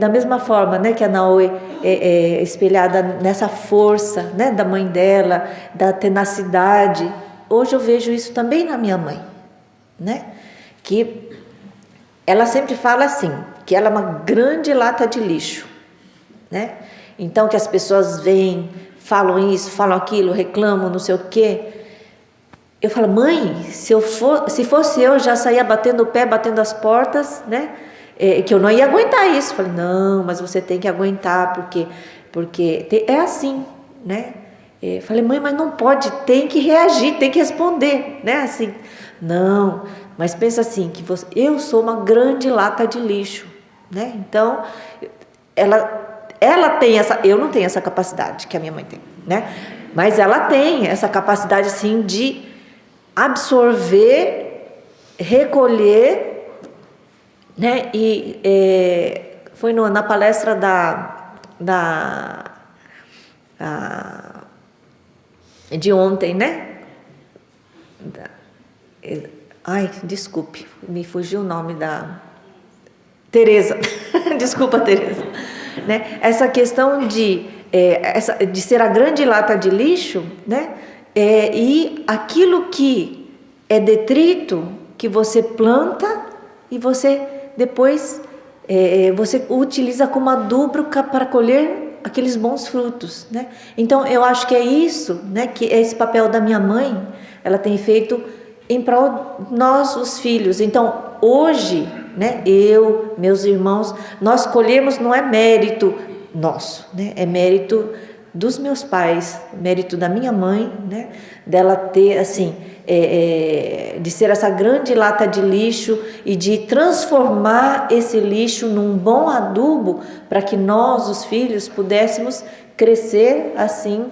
da mesma forma, né, que a Naoi é espelhada nessa força, né, da mãe dela, da tenacidade, hoje eu vejo isso também na minha mãe, né? Que ela sempre fala assim, que ela é uma grande lata de lixo, né? Então, que as pessoas vêm, falam isso, falam aquilo, reclamam, não sei o quê. Eu falo, mãe, se fosse eu, já saía batendo o pé, batendo as portas, né? que eu não ia aguentar isso. Falei, não, mas você tem que aguentar, porque é assim, né? Falei, mãe, mas não pode, tem que reagir, tem que responder, né? Assim, não, mas pensa assim, que eu sou uma grande lata de lixo, né? Então, ela tem eu não tenho essa capacidade que a minha mãe tem, né? Mas ela tem essa capacidade, assim, de absorver, recolher, né? E foi na palestra de ontem, né? Ai, desculpe, me fugiu o nome da Tereza. Desculpa, Tereza. Né? Essa questão de ser a grande lata de lixo, né? E aquilo que é detrito, que você planta e você depois você utiliza como adubo para colher aqueles bons frutos, né? Então eu acho que é isso, né? Que é esse papel da minha mãe, ela tem feito em prol nós, os filhos. Então hoje, né? Eu, meus irmãos, nós colhemos, não é mérito nosso, né? É mérito dos meus pais, mérito da minha mãe, né? Dela ter assim, de ser essa grande lata de lixo e de transformar esse lixo num bom adubo para que nós, os filhos, pudéssemos crescer assim,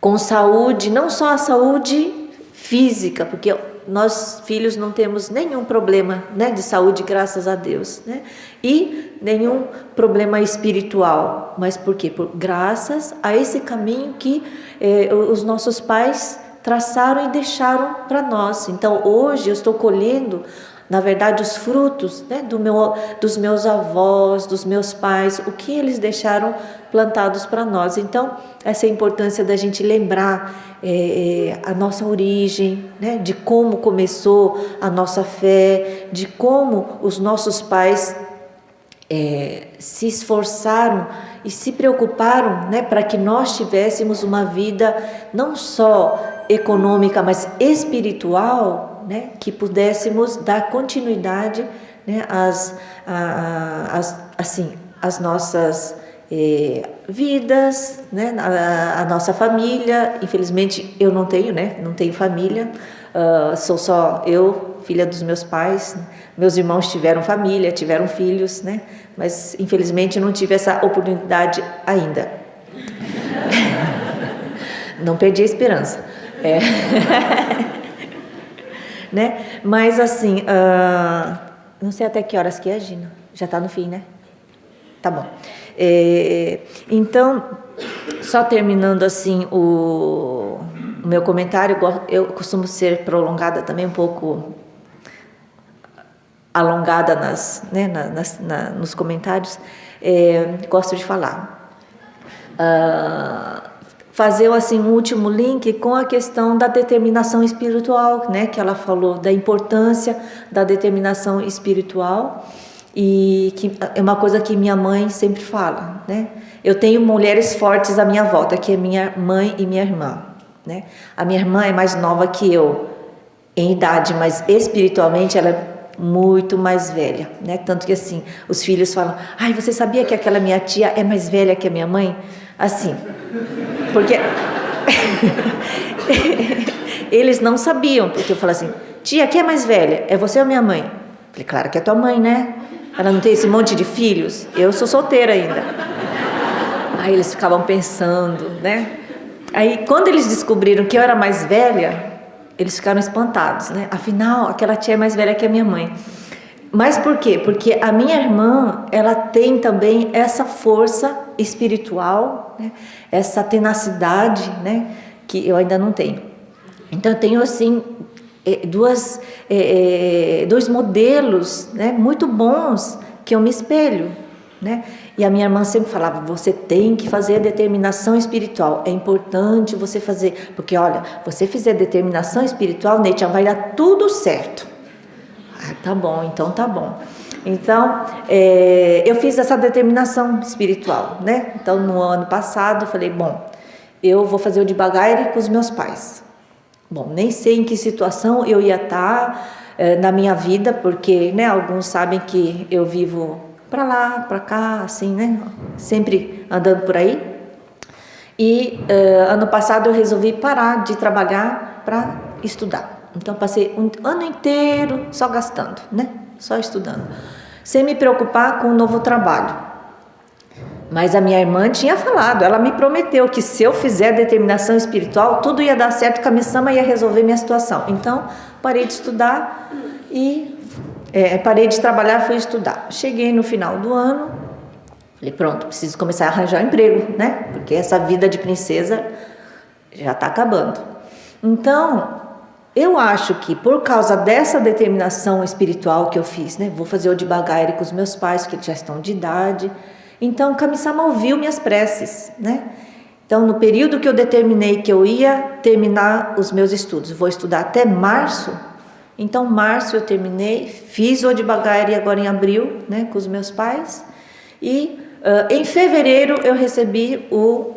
com saúde, não só a saúde física, porque nós filhos não temos nenhum problema, né, de saúde, graças a Deus, né? E nenhum problema espiritual, mas por quê? Graças a esse caminho que os nossos pais traçaram e deixaram para nós. Então hoje eu estou colhendo, na verdade, os frutos, né, dos meus avós, dos meus pais, o que eles deixaram plantados para nós. Então essa é a importância da gente lembrar a nossa origem, né, de como começou a nossa fé, de como os nossos pais se esforçaram e se preocuparam, né, para que nós tivéssemos uma vida não só econômica, mas espiritual, né, que pudéssemos dar continuidade, né, às nossas vidas, né, a nossa família. Infelizmente eu não tenho, né, não tenho família, sou só eu, filha dos meus pais. Meus irmãos tiveram família, tiveram filhos, né, mas infelizmente não tive essa oportunidade ainda. Não perdi a esperança. Né? Mas assim, não sei até que horas que é, Gina. Já está no fim, né? Tá bom. Então, só terminando assim o meu comentário, eu costumo ser prolongada também, um pouco alongada nos comentários. Gosto de falar. Fazer assim um último link com a questão da determinação espiritual, né? Que ela falou da importância da determinação espiritual. E que é uma coisa que minha mãe sempre fala, né? Eu tenho mulheres fortes à minha volta, que é minha mãe e minha irmã, né? A minha irmã é mais nova que eu em idade, mas espiritualmente ela é muito mais velha, né? Tanto que assim, os filhos falam: ai, você sabia que aquela minha tia é mais velha que a minha mãe? Assim, porque eles não sabiam, porque eu falo assim: tia, quem é mais velha? É você ou minha mãe? Eu falei: claro que é tua mãe, né? Ela não tem esse monte de filhos? Eu sou solteira ainda. Aí eles ficavam pensando, né? Aí quando eles descobriram que eu era mais velha, eles ficaram espantados, né? Afinal, aquela tia é mais velha que a minha mãe. Mas por quê? Porque a minha irmã, ela tem também essa força espiritual, né? Essa tenacidade, né? Que eu ainda não tenho. Então eu tenho assim dois modelos, né, muito bons, que eu me espelho, né? E a minha irmã sempre falava: você tem que fazer a determinação espiritual, é importante você fazer, porque olha, você fizer determinação espiritual, Netia, vai dar tudo certo. Ah, tá bom, então tá bom. Então, eu fiz essa determinação espiritual, né? Então, no ano passado, eu falei: bom, eu vou fazer o de bagaire com os meus pais. Bom, nem sei em que situação eu ia estar, na minha vida, porque, né, alguns sabem que eu vivo para lá, para cá, assim, né, sempre andando por aí. E ano passado eu resolvi parar de trabalhar para estudar. Então passei um ano inteiro só gastando, né, só estudando, sem me preocupar com o novo trabalho. Mas a minha irmã tinha falado, ela me prometeu que se eu fizer determinação espiritual, tudo ia dar certo, que a Kami-sama ia resolver minha situação. Então, parei de estudar e parei de trabalhar, fui estudar. Cheguei no final do ano, falei, pronto, preciso começar a arranjar um emprego, né? Porque essa vida de princesa já está acabando. Então, eu acho que por causa dessa determinação espiritual que eu fiz, né? Vou fazer o Odibagaire com os meus pais, que já estão de idade. Então, Kami-sama ouviu minhas preces, né? Então, no período que eu determinei que eu ia terminar os meus estudos, vou estudar até março. Então, março eu terminei, fiz o Odibagaire agora em abril, né, com os meus pais. E em fevereiro eu recebi o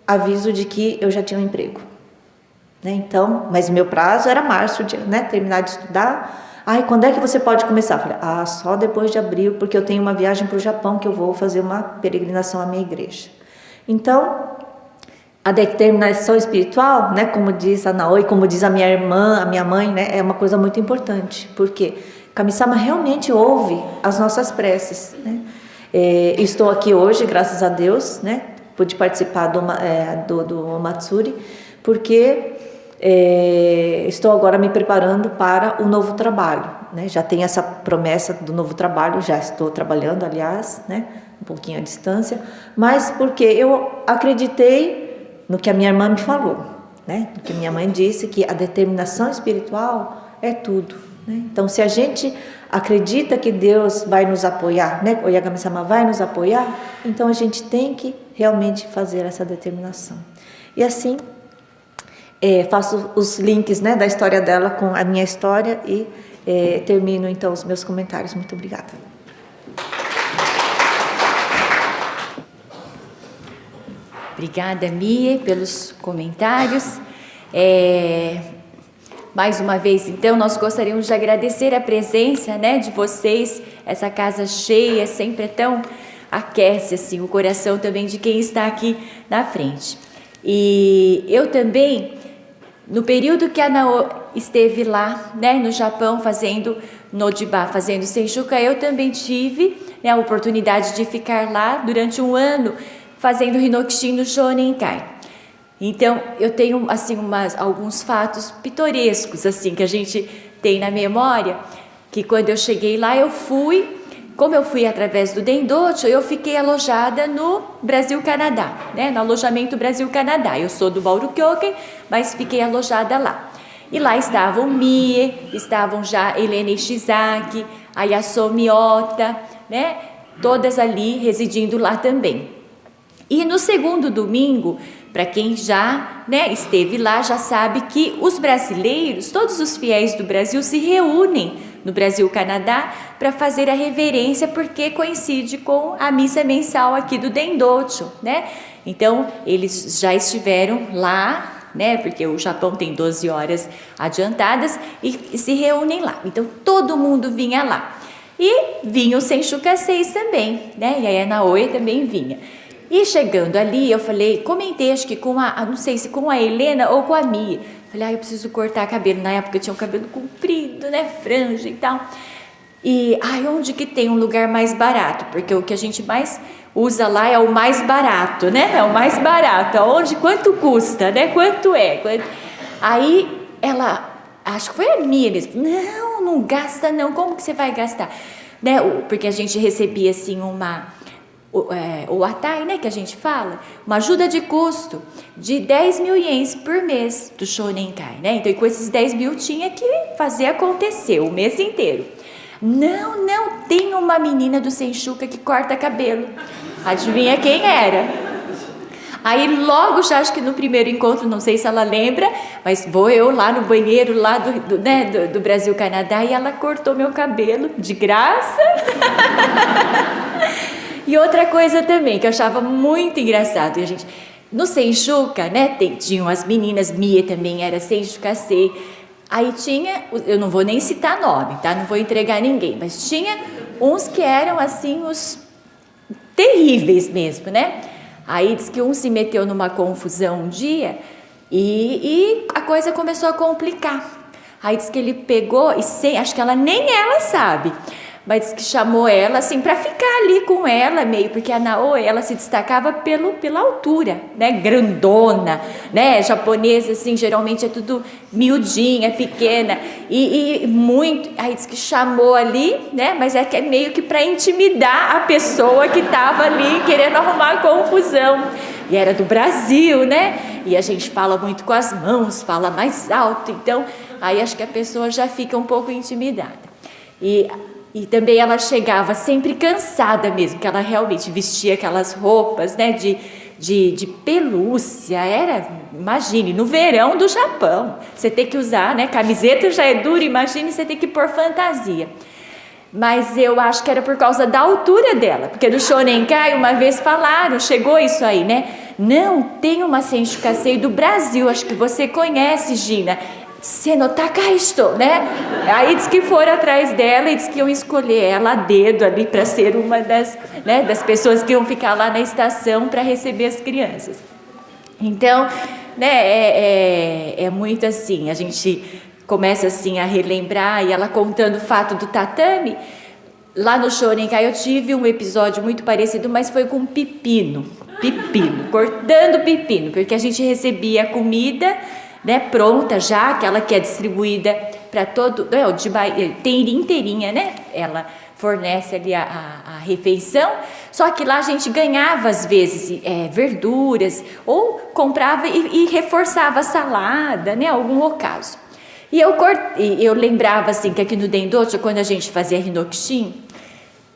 aviso de que eu já tinha um emprego, né? Então, mas meu prazo era março, né, terminar de estudar. Ai, quando é que você pode começar? Eu falei, só depois de abril, porque eu tenho uma viagem para o Japão que eu vou fazer uma peregrinação à minha igreja. Então, a determinação espiritual, né, como diz a Naoi, como diz a minha irmã, a minha mãe, né, é uma coisa muito importante, porque Kami-sama realmente ouve as nossas preces, né? Estou aqui hoje, graças a Deus, né, pude participar do Matsuri, porque estou agora me preparando para o novo trabalho, né? Já tenho essa promessa do novo trabalho, já estou trabalhando, aliás, né? Um pouquinho à distância, mas porque eu acreditei no que a minha irmã me falou, né? No que minha mãe disse, que a determinação espiritual é tudo, né? Então, se a gente acredita que Deus vai nos apoiar, né? O Yagami-sama vai nos apoiar, então a gente tem que realmente fazer essa determinação. E assim, faço os links, né, da história dela com a minha história e termino então os meus comentários. Muito obrigada. Obrigada, Mie, pelos comentários. Mais uma vez, então, nós gostaríamos de agradecer a presença, né, de vocês. Essa casa cheia sempre é tão aquece assim, o coração também de quem está aqui na frente. E eu também, no período que a Nao esteve lá, né, no Japão, fazendo Nodiba, fazendo Senshuka, eu também tive, né, a oportunidade de ficar lá durante um ano, fazendo Hinokushin no Shonenkai. Então, eu tenho assim alguns fatos pitorescos assim que a gente tem na memória, que quando eu cheguei lá, como eu fui através do Dendocho, eu fiquei alojada no Brasil-Canadá, né? No alojamento Brasil-Canadá. Eu sou do Bauru-Kyoken, mas fiquei alojada lá. E lá estavam Mie, estavam já Helena Ishizaki, a Yasuo Miota, né? Todas ali residindo lá também. E no segundo domingo, para quem já, né, esteve lá, já sabe que os brasileiros, todos os fiéis do Brasil se reúnem no Brasil-Canadá para fazer a reverência, porque coincide com a missa mensal aqui do Dendocho, né? Então, eles já estiveram lá, né? Porque o Japão tem 12 horas adiantadas e se reúnem lá. Então, todo mundo vinha lá. E vinha o Senshuka 6 também, né? E a Naoi também vinha. E chegando ali, eu comentei, acho que não sei se com a Helena ou com a Mia. Falei, eu preciso cortar cabelo. Na época eu tinha o cabelo comprido, né, franja e tal. E, onde que tem um lugar mais barato? Porque o que a gente mais usa lá é o mais barato, né? É o mais barato. Quanto custa, né? Quanto é? Aí ela, acho que foi a Mia mesmo. Não gasta não. Como que você vai gastar? Né? Porque a gente recebia assim o atai, né, que a gente fala, uma ajuda de custo de 10 mil ienes por mês do Shonenkai, né? Então, com esses 10 mil tinha que fazer acontecer o mês inteiro. Não, tem uma menina do Senshuka que corta cabelo. Adivinha quem era? Aí logo, já acho que no primeiro encontro, não sei se ela lembra, mas vou eu lá no banheiro lá do Brasil-Canadá e ela cortou meu cabelo de graça. E outra coisa também, que eu achava muito engraçado, no Senshuka, né, tinham as meninas, Mia também era Senshuka Sei, Aí tinha, eu não vou nem citar nome, tá? Não vou entregar ninguém, mas tinha uns que eram assim os terríveis mesmo, né? Aí diz que um se meteu numa confusão um dia e a coisa começou a complicar. Aí diz que ele pegou e acho que nem ela sabe, mas diz que chamou ela assim para ficar ali com ela meio, porque a Naoi, ela se destacava pela altura, né, grandona, né, japonesa assim, geralmente é tudo miudinha, pequena e muito, aí diz que chamou ali, né, mas é que é meio que para intimidar a pessoa que estava ali querendo arrumar confusão. E era do Brasil, né, e a gente fala muito com as mãos, fala mais alto, então aí acho que a pessoa já fica um pouco intimidada. E também ela chegava sempre cansada mesmo, que ela realmente vestia aquelas roupas, né, de pelúcia, imagine, no verão do Japão, você tem que usar, né, camiseta já é dura, imagine você tem que pôr fantasia. Mas eu acho que era por causa da altura dela, porque no Shonenkai uma vez falaram, chegou isso aí, né, não, tem uma Senshu Kasei do Brasil, acho que você conhece, Gina, Senotaka-isto, né? Aí diz que foram atrás dela e diz que iam escolher ela a dedo ali para ser uma das pessoas que iam ficar lá na estação para receber as crianças. Então, né, é muito assim, a gente começa assim a relembrar, e ela contando o fato do tatame. Lá no Shonenkai eu tive um episódio muito parecido, mas foi com pepino, cortando pepino, porque a gente recebia comida, né, pronta já, aquela que é distribuída para todo, inteirinha, né? Ela fornece ali a refeição, só que lá a gente ganhava às vezes verduras, ou comprava e reforçava a salada, né? Algum ocaso. E eu lembrava assim que aqui no Dendocho, quando a gente fazia Hinokushin,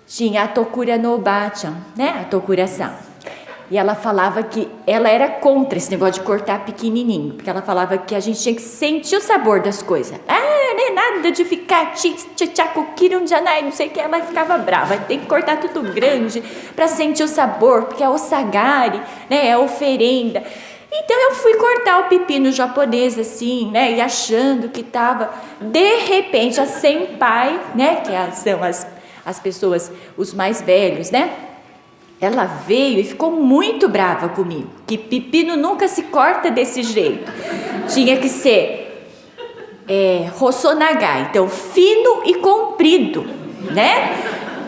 tinha a Tokura no Oba-chan, né? A Tokura-san. E ela falava que ela era contra esse negócio de cortar pequenininho, porque ela falava que a gente tinha que sentir o sabor das coisas. Nem nada de ficar tchakukiro janai, não sei o que, ela ficava brava. Tem que cortar tudo grande para sentir o sabor, porque é osagari, né, é oferenda. Então eu fui cortar o pepino japonês assim, né, e achando que estava, de repente, a senpai, né, que são as pessoas, os mais velhos, né, ela veio e ficou muito brava comigo, que pepino nunca se corta desse jeito, tinha que ser Hosonagai, então fino e comprido, né?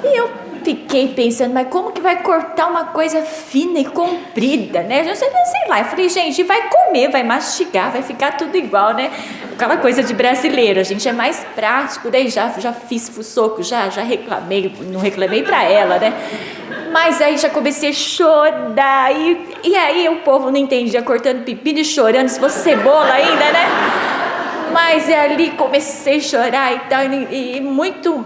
E eu fiquei pensando, mas como que vai cortar uma coisa fina e comprida, né? Eu sei lá, eu falei, gente, vai comer, vai mastigar, vai ficar tudo igual, né? Aquela coisa de brasileiro, a gente é mais prático, daí já fiz fusoco, já reclamei, não reclamei pra ela, né? Mas aí já comecei a chorar, e aí o povo não entendia, cortando pepino e chorando, se fosse cebola ainda, né? Mas ali comecei a chorar e tal, e muito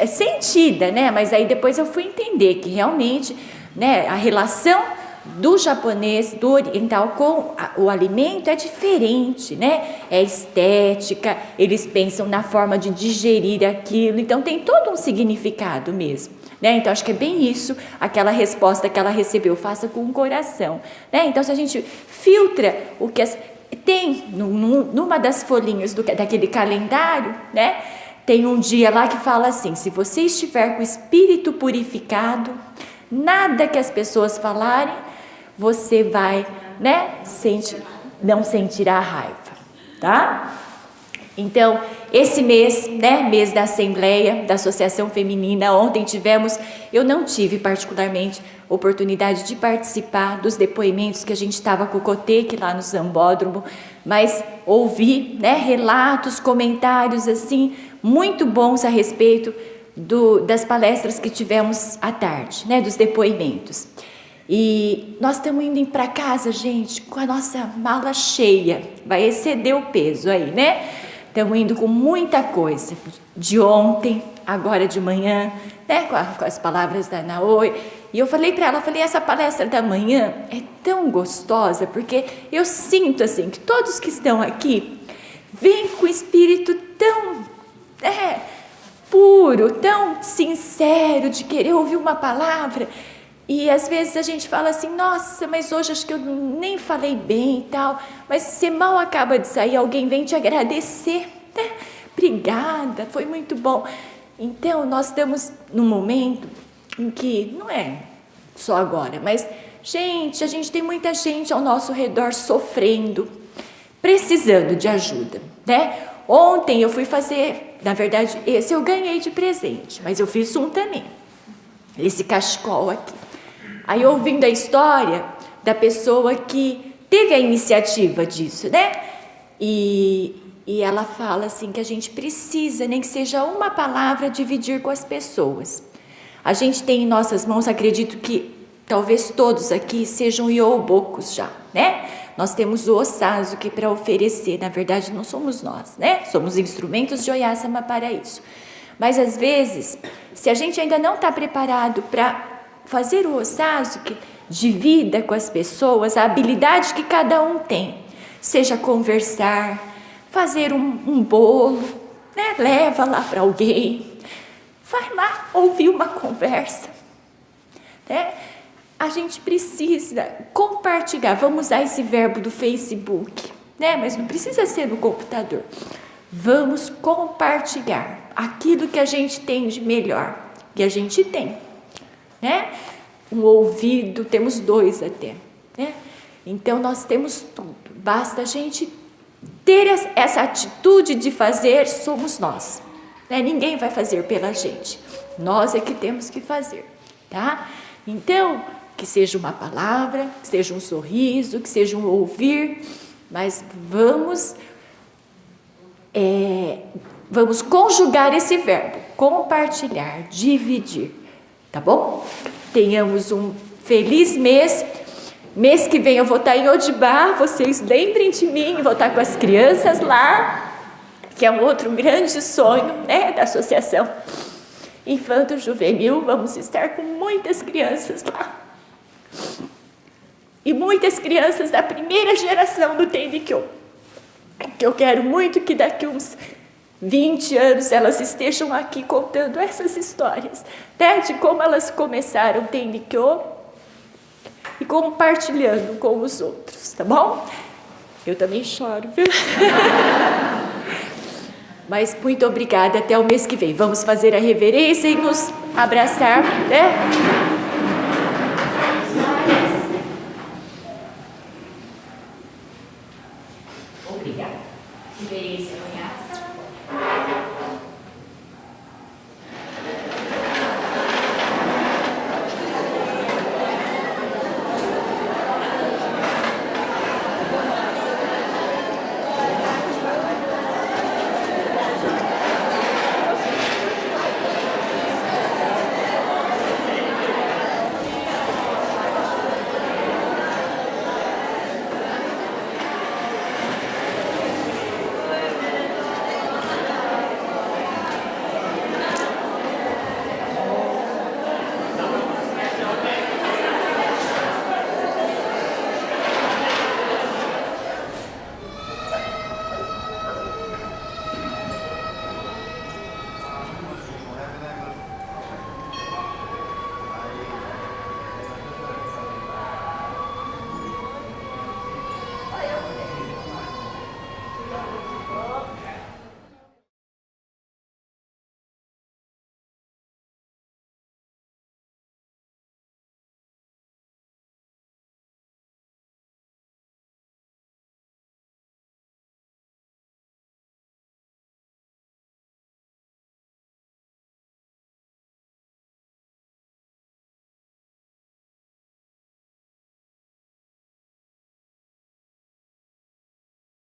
sentida, né? Mas aí depois eu fui entender que realmente, né, a relação do japonês, do oriental com o alimento é diferente, né? É estética, eles pensam na forma de digerir aquilo, então tem todo um significado mesmo, né? Então acho que é bem isso, aquela resposta que ela recebeu, faça com o coração, né? Então se a gente filtra o que tem numa das folhinhas daquele calendário, né? Tem um dia lá que fala assim: se você estiver com o espírito purificado, nada que as pessoas falarem, você vai, né, não sentirá raiva, tá? Então, esse mês, né, mês da Assembleia, da Associação Feminina, ontem eu não tive particularmente oportunidade de participar dos depoimentos que a gente estava com o Cotec lá no Sambódromo, mas ouvi, né, relatos, comentários assim, muito bons a respeito das palestras que tivemos à tarde, né, dos depoimentos. E nós estamos indo para casa, gente, com a nossa mala cheia, vai exceder o peso aí, né? Estamos indo com muita coisa, de ontem, agora de manhã, né, com as palavras da Naoi. E eu falei para ela, essa palestra da manhã é tão gostosa, porque eu sinto assim, que todos que estão aqui vêm com o espírito tão puro, tão sincero, de querer ouvir uma palavra. E às vezes a gente fala assim, nossa, mas hoje acho que eu nem falei bem e tal, mas você mal acaba de sair, alguém vem te agradecer, né? Obrigada, foi muito bom. Então, nós estamos num momento em que, não é só agora, mas, gente, a gente tem muita gente ao nosso redor sofrendo, precisando de ajuda, né? Ontem eu fui fazer, na verdade, esse eu ganhei de presente, mas eu fiz um também, esse cachecol aqui. Aí, ouvindo a história da pessoa que teve a iniciativa disso, né? E ela fala assim que a gente precisa, nem que seja uma palavra, dividir com as pessoas. A gente tem em nossas mãos, acredito que talvez todos aqui sejam iobocos já, né? Nós temos o Osazuki para oferecer, na verdade não somos nós, né? Somos instrumentos de Oyasama para isso. Mas às vezes, se a gente ainda não está preparado para fazer o Osazuki, divida com as pessoas a habilidade que cada um tem. Seja conversar, fazer um bolo, né? Leva lá para alguém, vai lá ouvir uma conversa, né? A gente precisa compartilhar, vamos usar esse verbo do Facebook, né? Mas não precisa ser no computador. Vamos compartilhar aquilo que a gente tem de melhor, que a gente tem, né? Um ouvido, temos 2 até, né? Então nós temos tudo, basta a gente ter essa atitude de fazer, somos nós, né? Ninguém vai fazer pela gente, nós é que temos que fazer, tá? Então, que seja uma palavra, que seja um sorriso, que seja um ouvir, mas vamos conjugar esse verbo, compartilhar, dividir, tá bom? Tenhamos um feliz mês. Mês que vem eu vou estar em Odibá, vocês lembrem de mim, vou estar com as crianças lá, que é um outro grande sonho, né, da Associação Infanto Juvenil. Vamos estar com muitas crianças lá. E muitas crianças da primeira geração do Tenrikyo, que eu quero muito que daqui uns 20 anos elas estejam aqui contando essas histórias, né, de como elas começaram o Tenrikyo e compartilhando com os outros, tá bom? Eu também choro, viu? Mas muito obrigada, até o mês que vem. Vamos fazer a reverência e nos abraçar, né?